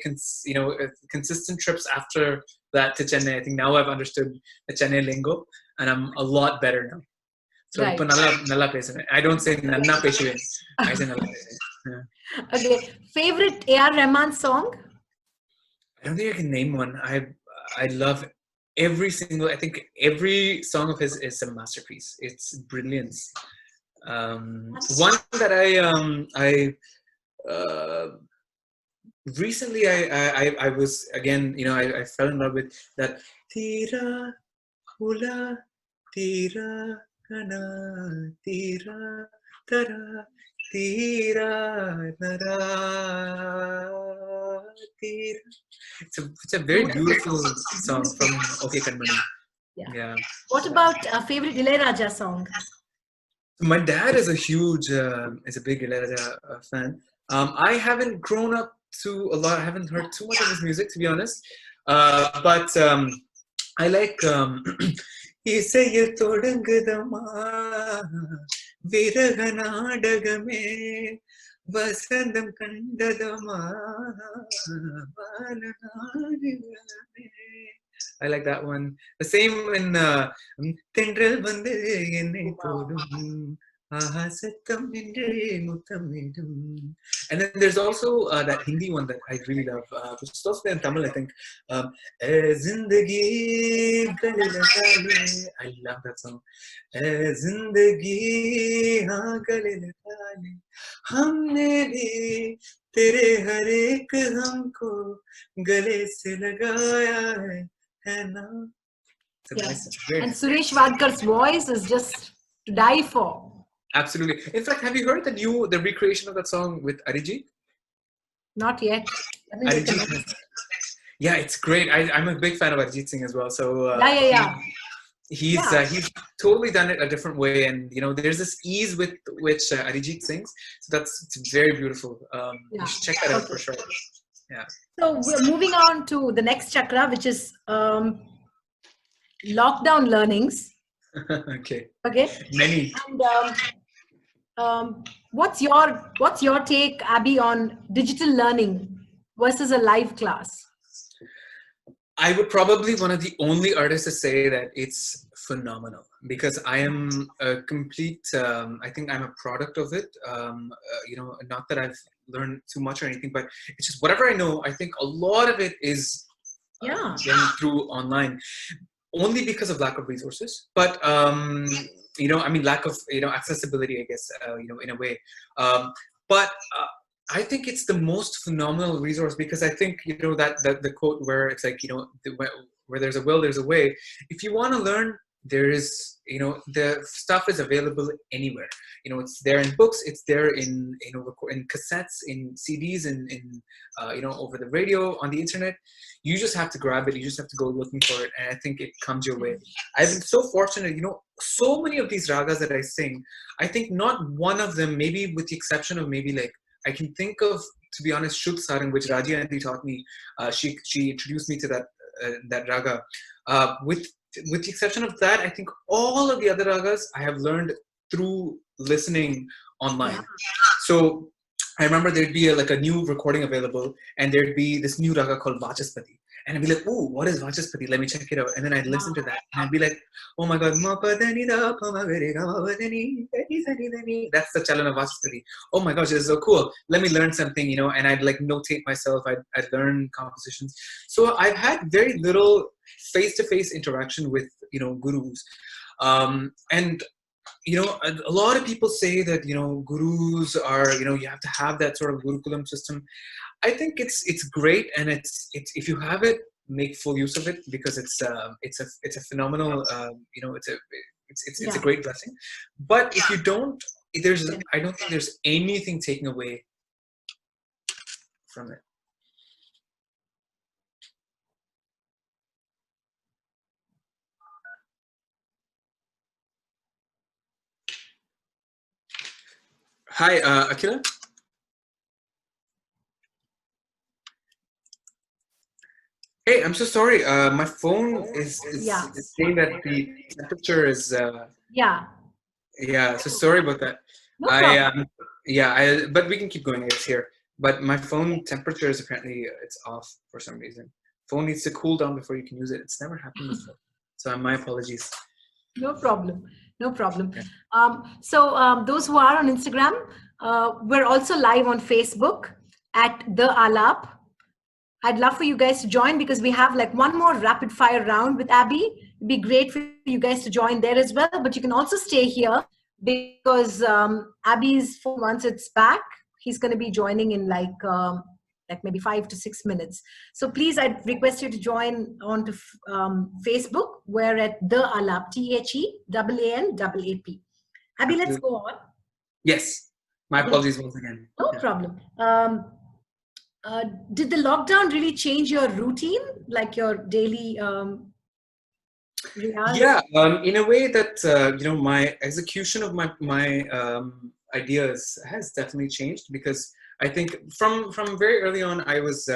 consistent trips after that to Chennai, I think now I've understood the Chennai lingo and I'm a lot better now. So right. nalla pesuven. I don't say nanna pesuven. I say nalla pesuven. Yeah. Okay. Favorite A.R. Rahman song? I don't think I can name one. I love every single. I think every song of his is a masterpiece. It's brilliance. One that I recently I was again I fell in love with that Tira Hula Tira Kana Tira Tara Tira Nara Tira. It's a very beautiful song from Okay Kanmani. Yeah. What about favorite Ilayaraja song? My dad is a big Ilayaraja fan. I haven't grown up to a lot. I haven't heard too much of his music, to be honest. But I like Isayil Todangudama விரகநாடகமே Vasantham கண்டதமா வானநாடகமே. I like that one. The same in தென்றல் வந்து என்னை தோடும் ஆஹா சத்தம் என்றே முத்தமிடும். And then there's also that Hindi one that I really love, which is also in Tamil, I think. "Ae Zindagi Gale Lagaale." I love that song. "Ae Zindagi haan gale lagaale, humne bhi tere har ek humko gale se lagaya hai na." It's a Yeah. nice, very And nice. Suresh Vadkar's voice is just to die for. Absolutely. In fact, have you heard the recreation of that song with Arijit? Not yet. Let me make a note. Arijit. Yeah, it's great. I'm a big fan of Arijit Singh as well. So Yeah. he's totally done it a different way, and there's this ease with which Arijit sings. So it's very beautiful. You should check that out for sure. Yeah. So we're moving on to the next chakra, which is lockdown learnings. Okay. Many. And what's your take, Abby, on digital learning versus a live class? I would probably one of the only artists to say that it's phenomenal, because I am a complete, I think I'm a product of it. Not that I've learned too much or anything, but it's just whatever I know, I think a lot of it is getting through online, only because of lack of resources. But lack of accessibility, I guess, in a way. But I think it's the most phenomenal resource, because I think that the quote where it's like where there's a will, there's a way. If you want to learn, there is the stuff is available anywhere. It's there in books, it's there in in cassettes, in CDs, in over the radio, on the internet. You just have to grab it, you just have to go looking for it, and I think it comes your way. I've been so fortunate, so many of these ragas that I sing, I think not one of them, maybe with the exception of maybe like I can think of, to be honest, Shudh Sarang, which Raji Aunty taught me. She introduced me to that raga. With the exception of that, I think all of the other ragas I have learned through listening online. So I remember there'd be a new recording available, and there'd be this new raga called Vachaspati. And I'd be like, "Oh, what is Vachaspati? Let me check it out." And then I'd listen to that, and I'd be like, "Oh my God, that's the chalan of Vachaspati. Oh my gosh, this is so cool. Let me learn something, And I'd like notate myself. I'd learn compositions. So I've had very little face-to-face interaction with gurus, and a lot of people say that gurus are you have to have that sort of gurukulam system. I think it's great, and it's if you have it, make full use of it, because it's a phenomenal it's a great blessing. But if you don't, I don't think there's anything taken away from it. Hi, Akhila. Hey, I'm so sorry. My phone is saying that the temperature is. Yeah. So sorry about that. No problem. But we can keep going. It's here. But my phone temperature is apparently it's off for some reason. Phone needs to cool down before you can use it. It's never happened before. So my apologies. No problem. Okay. Those who are on Instagram, we're also live on Facebook at the Aalaap. I'd love for you guys to join, because we have like one more rapid fire round with Abby. It'd be great for you guys to join there as well. But you can also stay here, because Abby's phone, once it's back, he's going to be joining in like maybe 5 to 6 minutes. So please, I'd request you to join on to Facebook. We're at the Aalaap, TheAALAAP. Abby, let's go on. Yes. My apologies once again. No problem. Did the lockdown really change your routine, like your daily rehearsal? Yeah, in a way that my execution of my ideas has definitely changed, because I think from very early on I was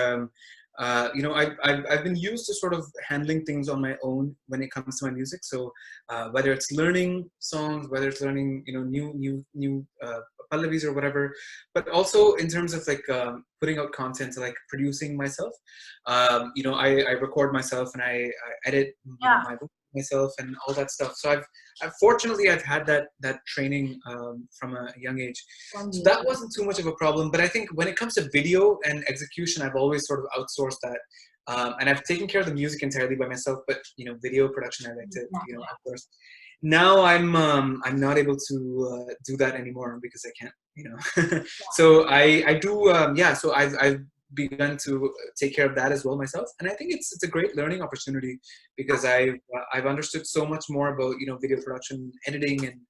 you know, I've been used to sort of handling things on my own when it comes to my music. So whether it's learning songs, whether it's learning, you know, new pallavis or whatever, but also in terms of like putting out content, so like producing myself. You know, I record myself and I edit, you know, my book myself and all that stuff. So I've fortunately I've had that training from a young age, so that wasn't too much of a problem. But I think when it comes to video and execution, I've always sort of outsourced that, and I've taken care of the music entirely by myself. But you know, video production I like to, you know, outsource. Now I'm not able to do that anymore because I can't, you know. So I do yeah. So I've begun to take care of that as well myself, and I think it's a great learning opportunity because I've understood so much more about, you know, video production, editing,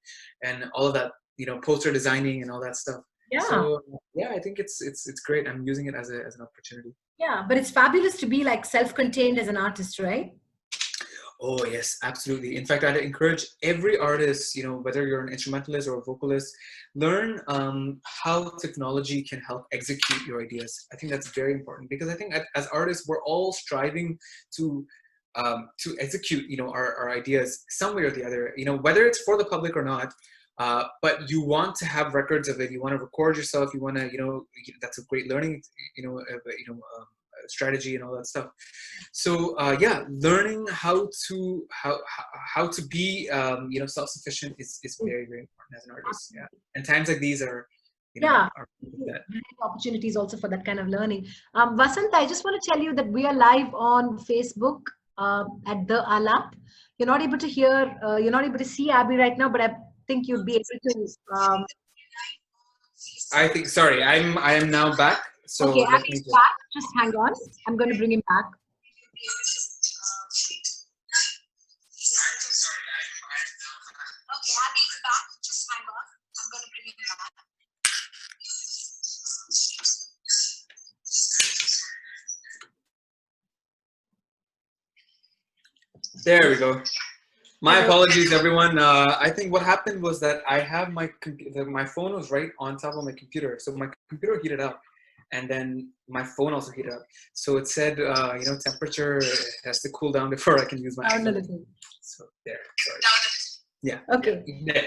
and all of that, you know, poster designing and all that stuff. So yeah, I think it's great. I'm using it as an opportunity. Yeah, but it's fabulous to be like self-contained as an artist, right? Oh yes, absolutely. In fact, I'd encourage every artist, you know, whether you're an instrumentalist or a vocalist, learn how technology can help execute your ideas. I think that's very important because I think as artists, we're all striving to execute, you know, our ideas some way or the other, you know, whether it's for the public or not. But you want to have records of it. You want to record yourself. You want to, you know, that's a great learning, you know, strategy and all that stuff. So yeah, learning how to be you know, self-sufficient is very, very important as an artist. Yeah, and times like these are, you know, are opportunities also for that kind of learning. Vasant, I just want to tell you that we are live on Facebook at the Aalaap. You're not able to hear, you're not able to see Abby right now, but I think you'd be able to. I think. Sorry, I am now back. So okay, Abby's back. Just hang on. I'm going to bring him back. Okay, Abby's back. Just hang on. I'm going to bring him back. There we go. My apologies, everyone. I think what happened was that I have my phone was right on top of my computer, so my computer heated up, and then my phone also heated up. So it said, you know, temperature has to cool down before I can use my phone. So there. Sorry. Yeah. Okay. Yeah.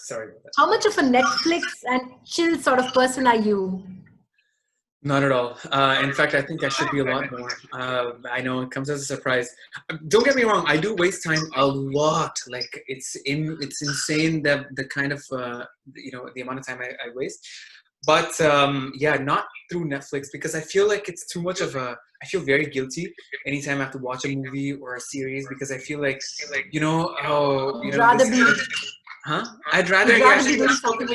Sorry about that. How much of a Netflix and chill sort of person are you? Not at all. In fact, I think I should be a lot more. I know it comes as a surprise. Don't get me wrong. I do waste time a lot. Like it's insane the kind of you know, the amount of time I waste. But yeah, not through Netflix because I feel like it's too much of a. I feel very guilty anytime I have to watch a movie or a series because I feel like, you know, oh, you know, rather be. Huh? I'd rather do something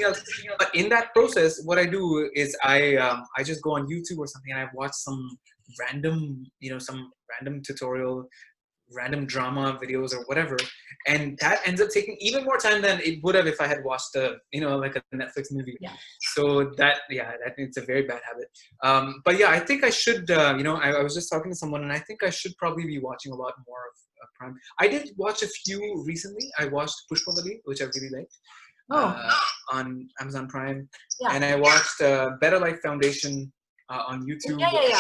else. But in that process, what I do is I just go on YouTube or something and I watch some random, you know, some random tutorial, random drama videos or whatever, and that ends up taking even more time than it would have if I had watched a, you know, like a Netflix movie. Yeah. So that, yeah, it's a very bad habit. But yeah, I think I should, you know, I was just talking to someone and I think I should probably be watching a lot more of Prime. I did watch a few recently. I watched Pushpavali, which I really liked, on Amazon Prime, and I watched Better Life Foundation on YouTube. Yeah.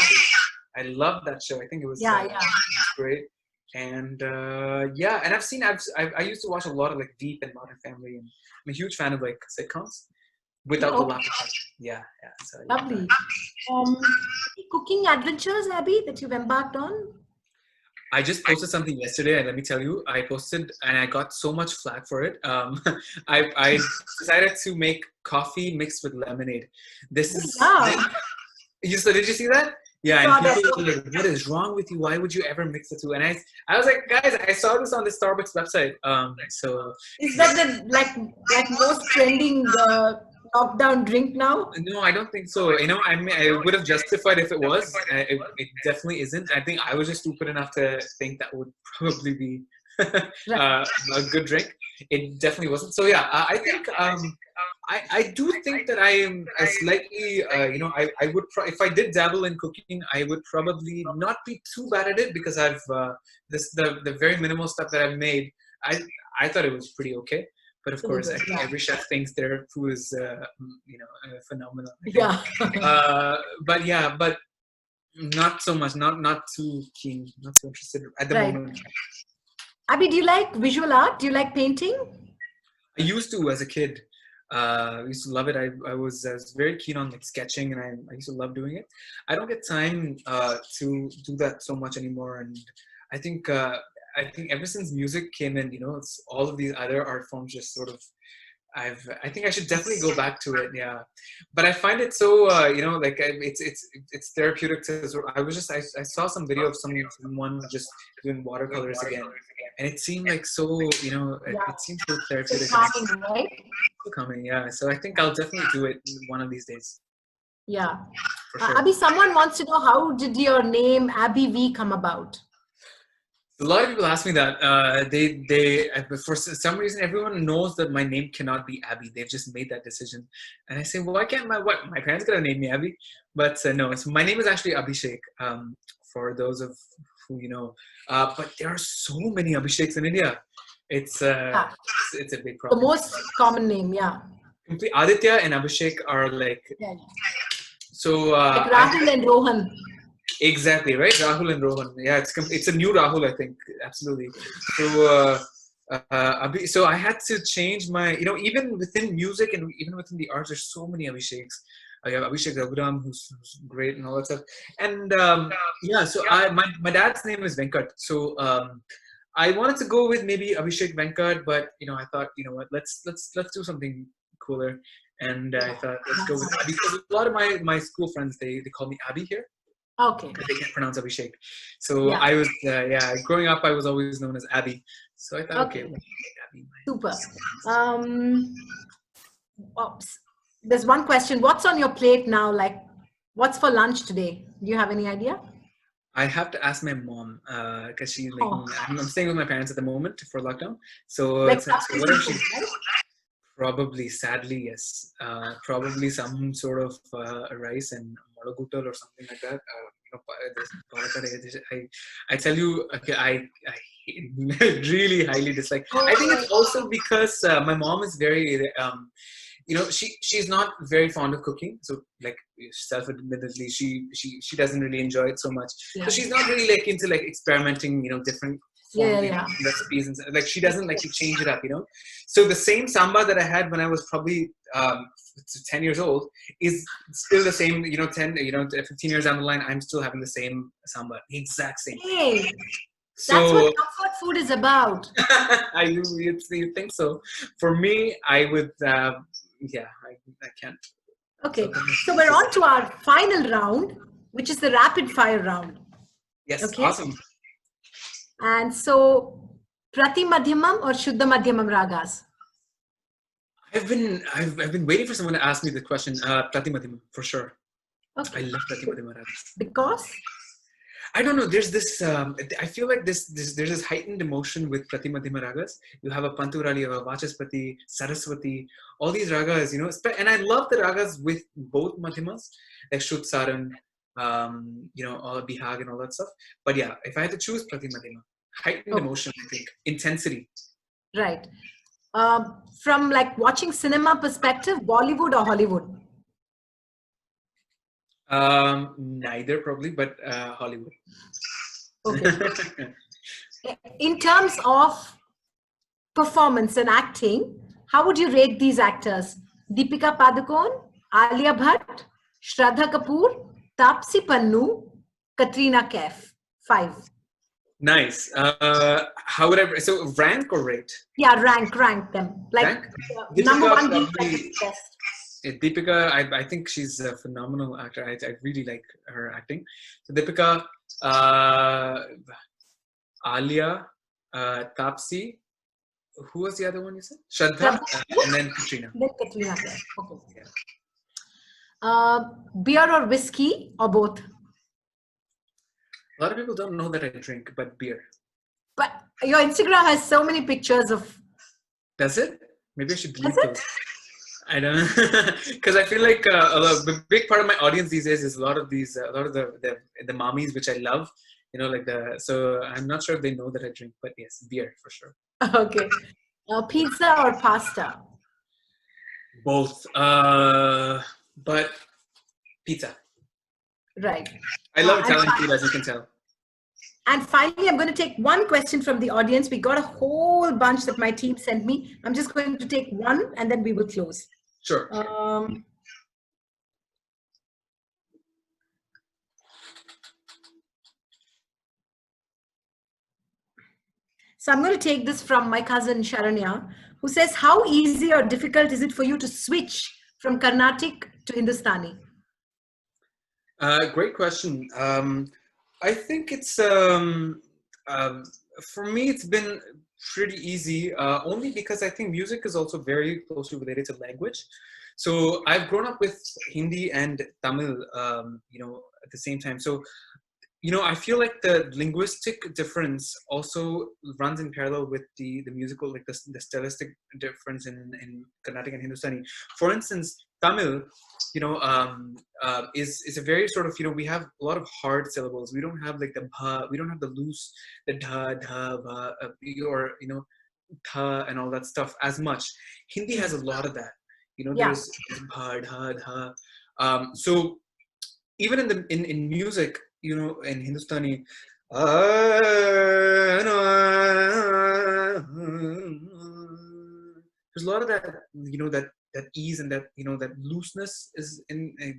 I loved that show. I think it was great. And yeah, and I used to watch a lot of like Veep and Modern Family, and I'm a huge fan of like sitcoms without the laugh track. Yeah. So, lovely. Cooking adventures, Abby, that you've embarked on? I just posted something yesterday, and let me tell you, I posted and I got so much flack for it. I decided to make coffee mixed with lemonade. This is. Did you see that? Yeah, and people were like, "What is wrong with you? Why would you ever mix the two?" And I was like, "Guys, I saw this on the Starbucks website." So is that the like most trending lockdown drink now? No, I don't think so. You know, I mean, I would have justified if it was. It definitely isn't. I think I was just stupid enough to think that would probably be a good drink. It definitely wasn't. So yeah, I think I do think that I am a slightly, you know, I would if I did dabble in cooking, I would probably not be too bad at it because I've the very minimal stuff that I've made. I thought it was pretty okay. But of course, I think every chef thinks their food is, you know, phenomenal. Yeah. But Not so much. Not too keen. Not so interested at the Right. moment. Abhi, do you like visual art? Do you like painting? I used to as a kid. I used to love it. I was very keen on like sketching, and I used to love doing it. I don't get time to do that so much anymore, and I think uh, I think ever since music came in, it's all of these other art forms just sort of I think I should definitely go back to it. Yeah, but I find it so like it's therapeutic to. I was just I saw some video of someone just doing watercolors again, and it seemed like so it seemed so therapeutic. Calming, right? Coming, yeah. So I think I'll definitely do it one of these days. Yeah. For sure. Abhi, someone wants to know, how did your name Abhi V come about? A lot of people ask me that. They for some reason everyone knows that my name cannot be Abby. They've just made that decision, and I say, well, why can't my parents gonna name me Abby? But no, my name is actually Abhishek. For those of who but there are so many Abhisheks in India. It's a big problem. The most common name, yeah. Aditya and Abhishek are like so. Like Rahul and Rohan. Exactly, right? Rahul and Rohan. Yeah, it's a new Rahul, I think. Absolutely. So, so I had to change my, even within music and even within the arts, there's so many Abhisheks. I have Abhishek Raghuram, who's great and all that stuff. And so my dad's name is Venkat. So I wanted to go with maybe Abhishek Venkat, but I thought, what, let's do something cooler. And I thought, let's go with Abhi, because a lot of my school friends, they call me Abhi here. Okay. They can't pronounce Abhishek. So I was, growing up, I was always known as Abby. So I thought, okay, Abby. Super. There's one question. What's on your plate now? Like, what's for lunch today? Do you have any idea? I have to ask my mom because she's making. I'm staying with my parents at the moment for lockdown. So, like so whatever she. Probably, sadly, yes. Probably some sort of rice and malagutal or something like that. I tell you, okay, I really highly dislike. I think it's also because my mom is very, she's not very fond of cooking. So, like, self-admittedly, she doesn't really enjoy it so much. Yeah. So she's not really like into like experimenting, different recipes and like she doesn't like to change it up, So the same samba that I had when I was probably 10 years old is still the same, 15 years down the line, I'm still having the same samba, the exact same. Hey, so, that's what comfort food is about. You think so? For me, I would, I can't. Okay, so we're on to our final round, which is the rapid fire round. Yes, okay. Awesome. And so, Prati Madhyamam or Shuddha Madhyamam ragas? I've been waiting for someone to ask me the question. Prati Madhyamam, for sure. Okay. I love Prati Madhyamam ragas. Because? I don't know. There's this. I feel like there's this heightened emotion with Prati Madhyamam ragas. You have a Panturali, you have a Vachaspati, Saraswati, all these ragas. And I love the ragas with both Madhyamas, like Shuddh Saran. All Bihag and all that stuff. But yeah, if I had to choose Prati Madhyamam, heightened emotion, I think, intensity. Right. From like watching cinema perspective, Bollywood or Hollywood? Neither probably, but Hollywood. Okay. In terms of performance and acting, how would you rate these actors? Deepika Padukone, Alia Bhatt, Shraddha Kapoor, Taapsee Pannu, Katrina Kaif. 5. Nice. How would I, so rank or rate? Yeah, rank them. Like number one being best. Deepika, I think she's a phenomenal actor. I really like her acting. So Deepika, Alia, Taapsee. Who was the other one you said? Shraddha, and then Katrina. Then Katrina Kaif. Okay. Yeah. Beer or whiskey or both? A lot of people don't know that I drink, but beer. But your Instagram has so many pictures of. Does it? Maybe I should delete those. I don't know, because I feel like a big part of my audience these days is a lot of the mommies, which I love. So I'm not sure if they know that I drink, but yes, beer for sure. Okay. Pizza or pasta? Both. But pizza. Right. I love And Italian food, as you can tell. And finally, I'm going to take one question from the audience. We got a whole bunch that my team sent me. I'm just going to take one and then we will close. Sure. So I'm going to take this from my cousin Sharanya, who says, how easy or difficult is it for you to switch from Carnatic to Hindustani? Great question. I think it's for me, it's been pretty easy, only because I think music is also very closely related to language. So I've grown up with Hindi and Tamil, at the same time. So, I feel like the linguistic difference also runs in parallel with the musical, like the stylistic difference in Carnatic and Hindustani. For instance, Tamil, is a very sort of, we have a lot of hard syllables. We don't have like the bha, we don't have the loose, the dha, bha, or, tha and all that stuff as much. Hindi has a lot of that. There's bha, dha, dha. So even in music, in Hindustani, there's a lot of that, that ease and that, that looseness is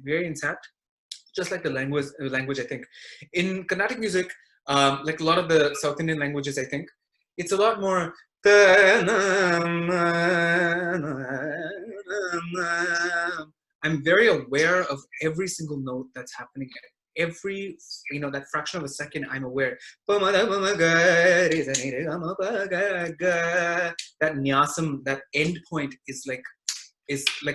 very intact, just like the language, I think. In Carnatic music, like a lot of the South Indian languages, I think, it's a lot more. I'm very aware of every single note that's happening. Every, that fraction of a second, I'm aware. That nyasam, that end point is like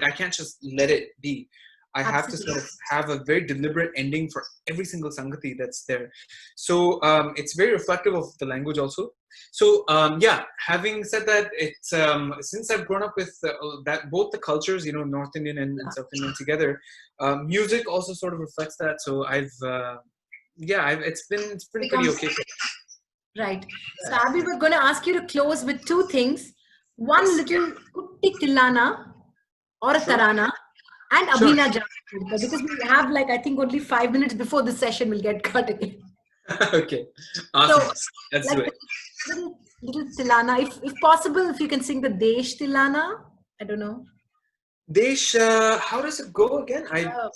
I can't just let it be. I have to sort of have a very deliberate ending for every single sangati that's there. So it's very reflective of the language also. So having said that, it's since I've grown up with that both the cultures, North Indian and South Indian together, music also sort of reflects that. So it's been pretty okay. Right. So Abhi, we're going to ask you to close with two things. One little kutti tilana or a tarana. And Na Jao Chodkar, because we have I think only 5 minutes before the session will get cut again. Okay, awesome. So, let's do it. Little tilana, if possible, if you can sing the Desh tilana. I don't know. Desh, how does it go again? I don't know.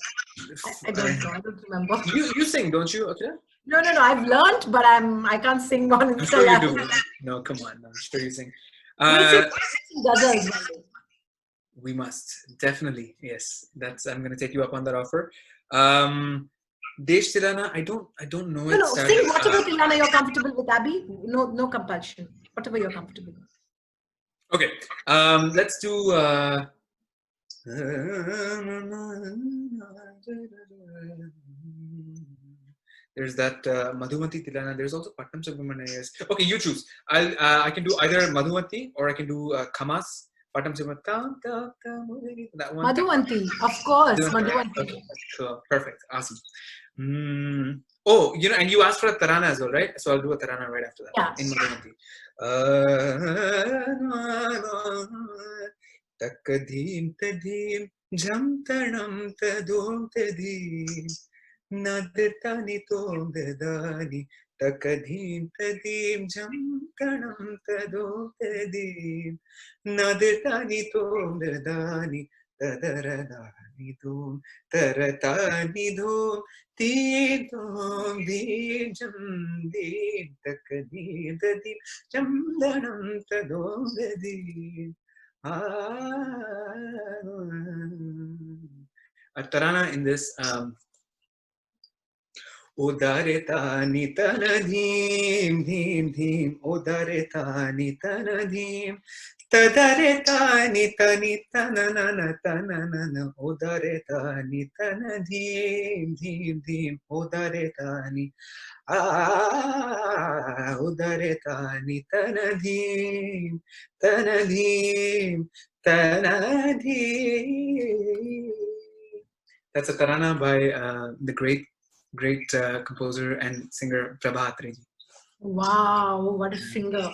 I don't remember. You sing, don't you, Akhila? No. I've learned, but I can't sing on Instagram. I'm sure you do. No, come on. I'm sure you sing. Ghazals. We must definitely, yes. I'm going to take you up on that offer. Desh Tilana, I don't know. No, sing whatever Tilana you're comfortable with, Abhi. No compulsion. Whatever you're comfortable with. Okay, let's do. There's that Madhuvanti Tilana. There's also Pattam Subramanian. Okay, you choose. I can do either Madhuvanti or I can do Kamas. That one. Madhuvanti, of course. Madhuvanti. Okay. Cool. Perfect. Awesome. Oh, and you asked for a tarana as well, right? So I'll do a tarana right after that. Yeah. In Madhuvanti. Takadim tadim jam tanam tadom tadim nadirtani tom dadani. Takadim tadim jam tanam tadom tadim nadirtani tom dadani tadaradani tom taratani dom dim dom dim jam dim takadim tadim jam tanam tadom tadim. A tarana in this Udare tani tanadim dim dim Udare tani tanadim Tadare tani tani tananana tananana Udare tani tanadim dim dim Udare tani Udare tani tanadim tanadim tanadim. That's a tarana by the great composer and singer Prabhat. Wow, what a singer!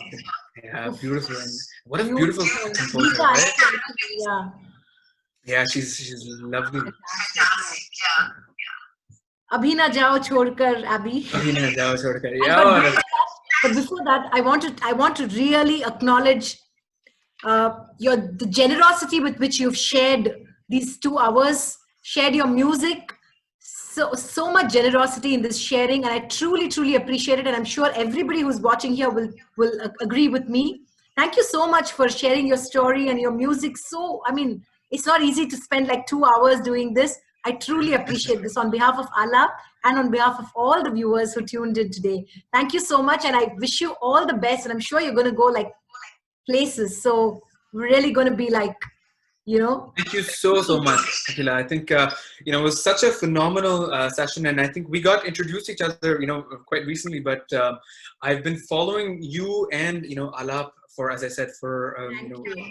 Yeah, beautiful. And what a beautiful composer, right? Yeah. Yeah, she's lovely. Abhi Na Jao Chodkar, Abhi. Abhi Na Jao Chodkar. But before that, I want to really acknowledge the generosity with which you've shared these 2 hours, shared your music. So much generosity in this sharing, and I truly appreciate it. And I'm sure everybody who's watching here will agree with me. Thank you so much for sharing your story and your music. So, I mean, it's not easy to spend like 2 hours doing this. I truly appreciate this on behalf of Aalaap and on behalf of all the viewers who tuned in today. Thank you so much, and I wish you all the best. And I'm sure you're going to go like places. So we're really going to be like, Thank you so much, Akhila. I think it was such a phenomenal session, and I think we got introduced to each other quite recently, but I've been following you and Aalaap for, as I said, for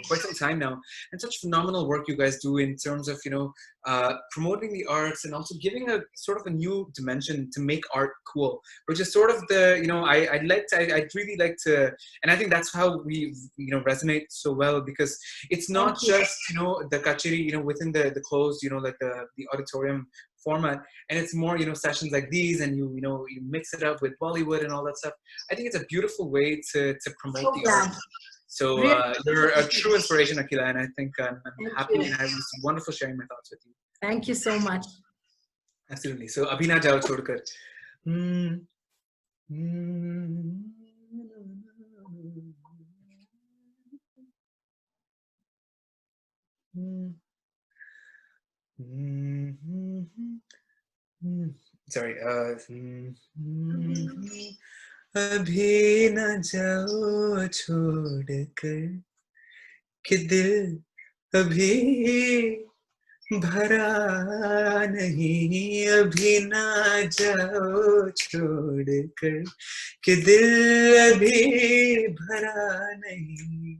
quite some time now, and such phenomenal work you guys do in terms of promoting the arts and also giving a sort of a new dimension to make art cool, which is sort of the I'd really like to, and I think that's how we resonate so well, because it's not just the kacheri within the closed like the auditorium format, and it's more sessions like these, and you mix it up with Bollywood and all that stuff. I think it's a beautiful way to promote the art. So you're a true inspiration, Akhila, and I think I'm happy, and I was wonderful sharing my thoughts with you. Thank you so much. Absolutely. So Abhi Na Jao Chodkar. Sorry. अभी न जाओ छोड़कर कि दिल अभी भरा नहीं, अभी ना जाओ छोड़कर कि दिल अभी भरा नहीं,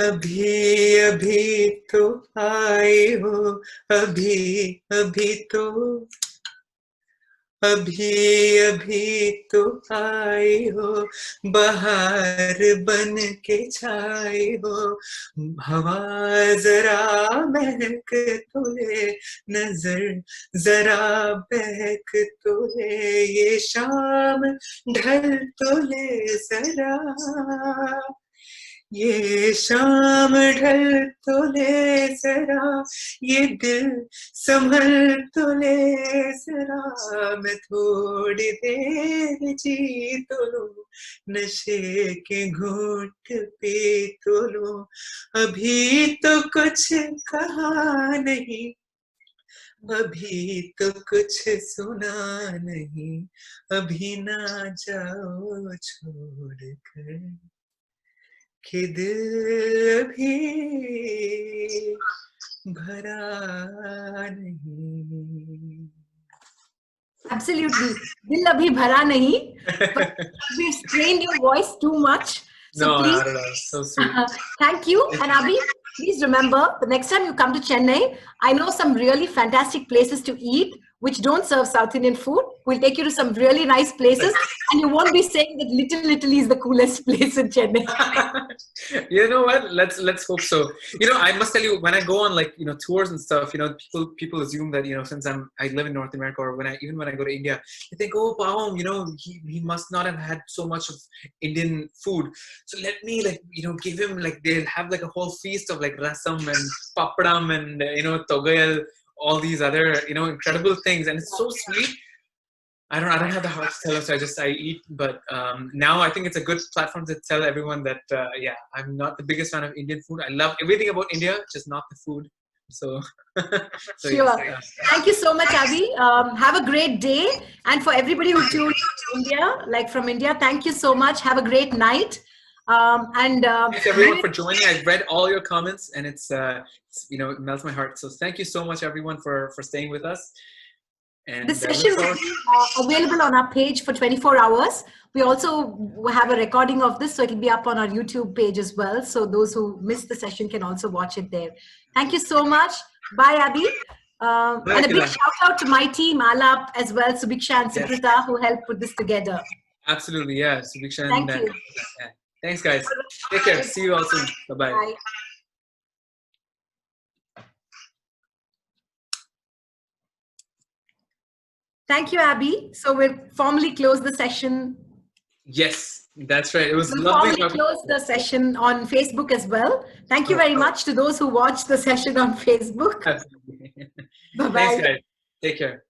अभी अभी तो आए हो, अभी अभी तो अभी अभी तो आए हो, बहार बन के छाए हो, हवा जरा महक तो ले, नजर जरा बहक तो ले, ये शाम ढल तो ले जरा, ये शाम ढल तो ले जरा, ये दिल संभल तो ले जरा, मैं थोड़ी देर जी तो लूं, नशे के घूंट पी तो लूं, अभी तो कुछ कहा नहीं, अभी तो कुछ सुना नहीं, अभी ना जाओ छोड़कर कि दिल भी भरा नहीं. Absolutely. Dil abhi bhara nahi. But we've strained your voice too much. So no, please, not at all. So sweet. Thank you. And Abhi, please remember, the next time you come to Chennai, I know some really fantastic places to eat which don't serve South Indian food. We'll take you to some really nice places, and you won't be saying that Little Italy is the coolest place in Chennai. You know what? Let's hope so. I must tell you, when I go on tours and stuff, people assume that since I live in North America, or when I go to India, they think, oh, Paum, he must not have had so much of Indian food. So let me give him they'll have a whole feast of rasam and papadam and togayal, all these other incredible things, and it's so sweet. I don't have the heart to tell us, so I eat. But now I think it's a good platform to tell everyone that I'm not the biggest fan of Indian food. I love everything about India, just not the food. So, sure. Yes. Thank you so much, Abhi. Have a great day, and for everybody who tuned in India, from India, thank you so much. Have a great night. Thanks everyone for joining. I've read all your comments, and it's it melts my heart. So thank you so much, everyone, for staying with us. And the session will be available on our page for 24 hours. We also have a recording of this, so it will be up on our YouTube page as well. So those who missed the session can also watch it there. Thank you so much. Bye, Abhi. And a big shout out to my team, Aalaap, as well, Subiksha and Suprita, who helped put this together. Absolutely, yeah. Subiksha. Thank you. Yeah. Thanks, guys. Take care. See you all soon. Bye-bye. Bye. Thank you, Abby. So we'll formally close the session. Yes, that's right. It was We'll lovely formally talking. close the session on Facebook as well. Thank you very much to those who watched the session on Facebook. Absolutely. Thanks, Bye-bye. guys. Take care.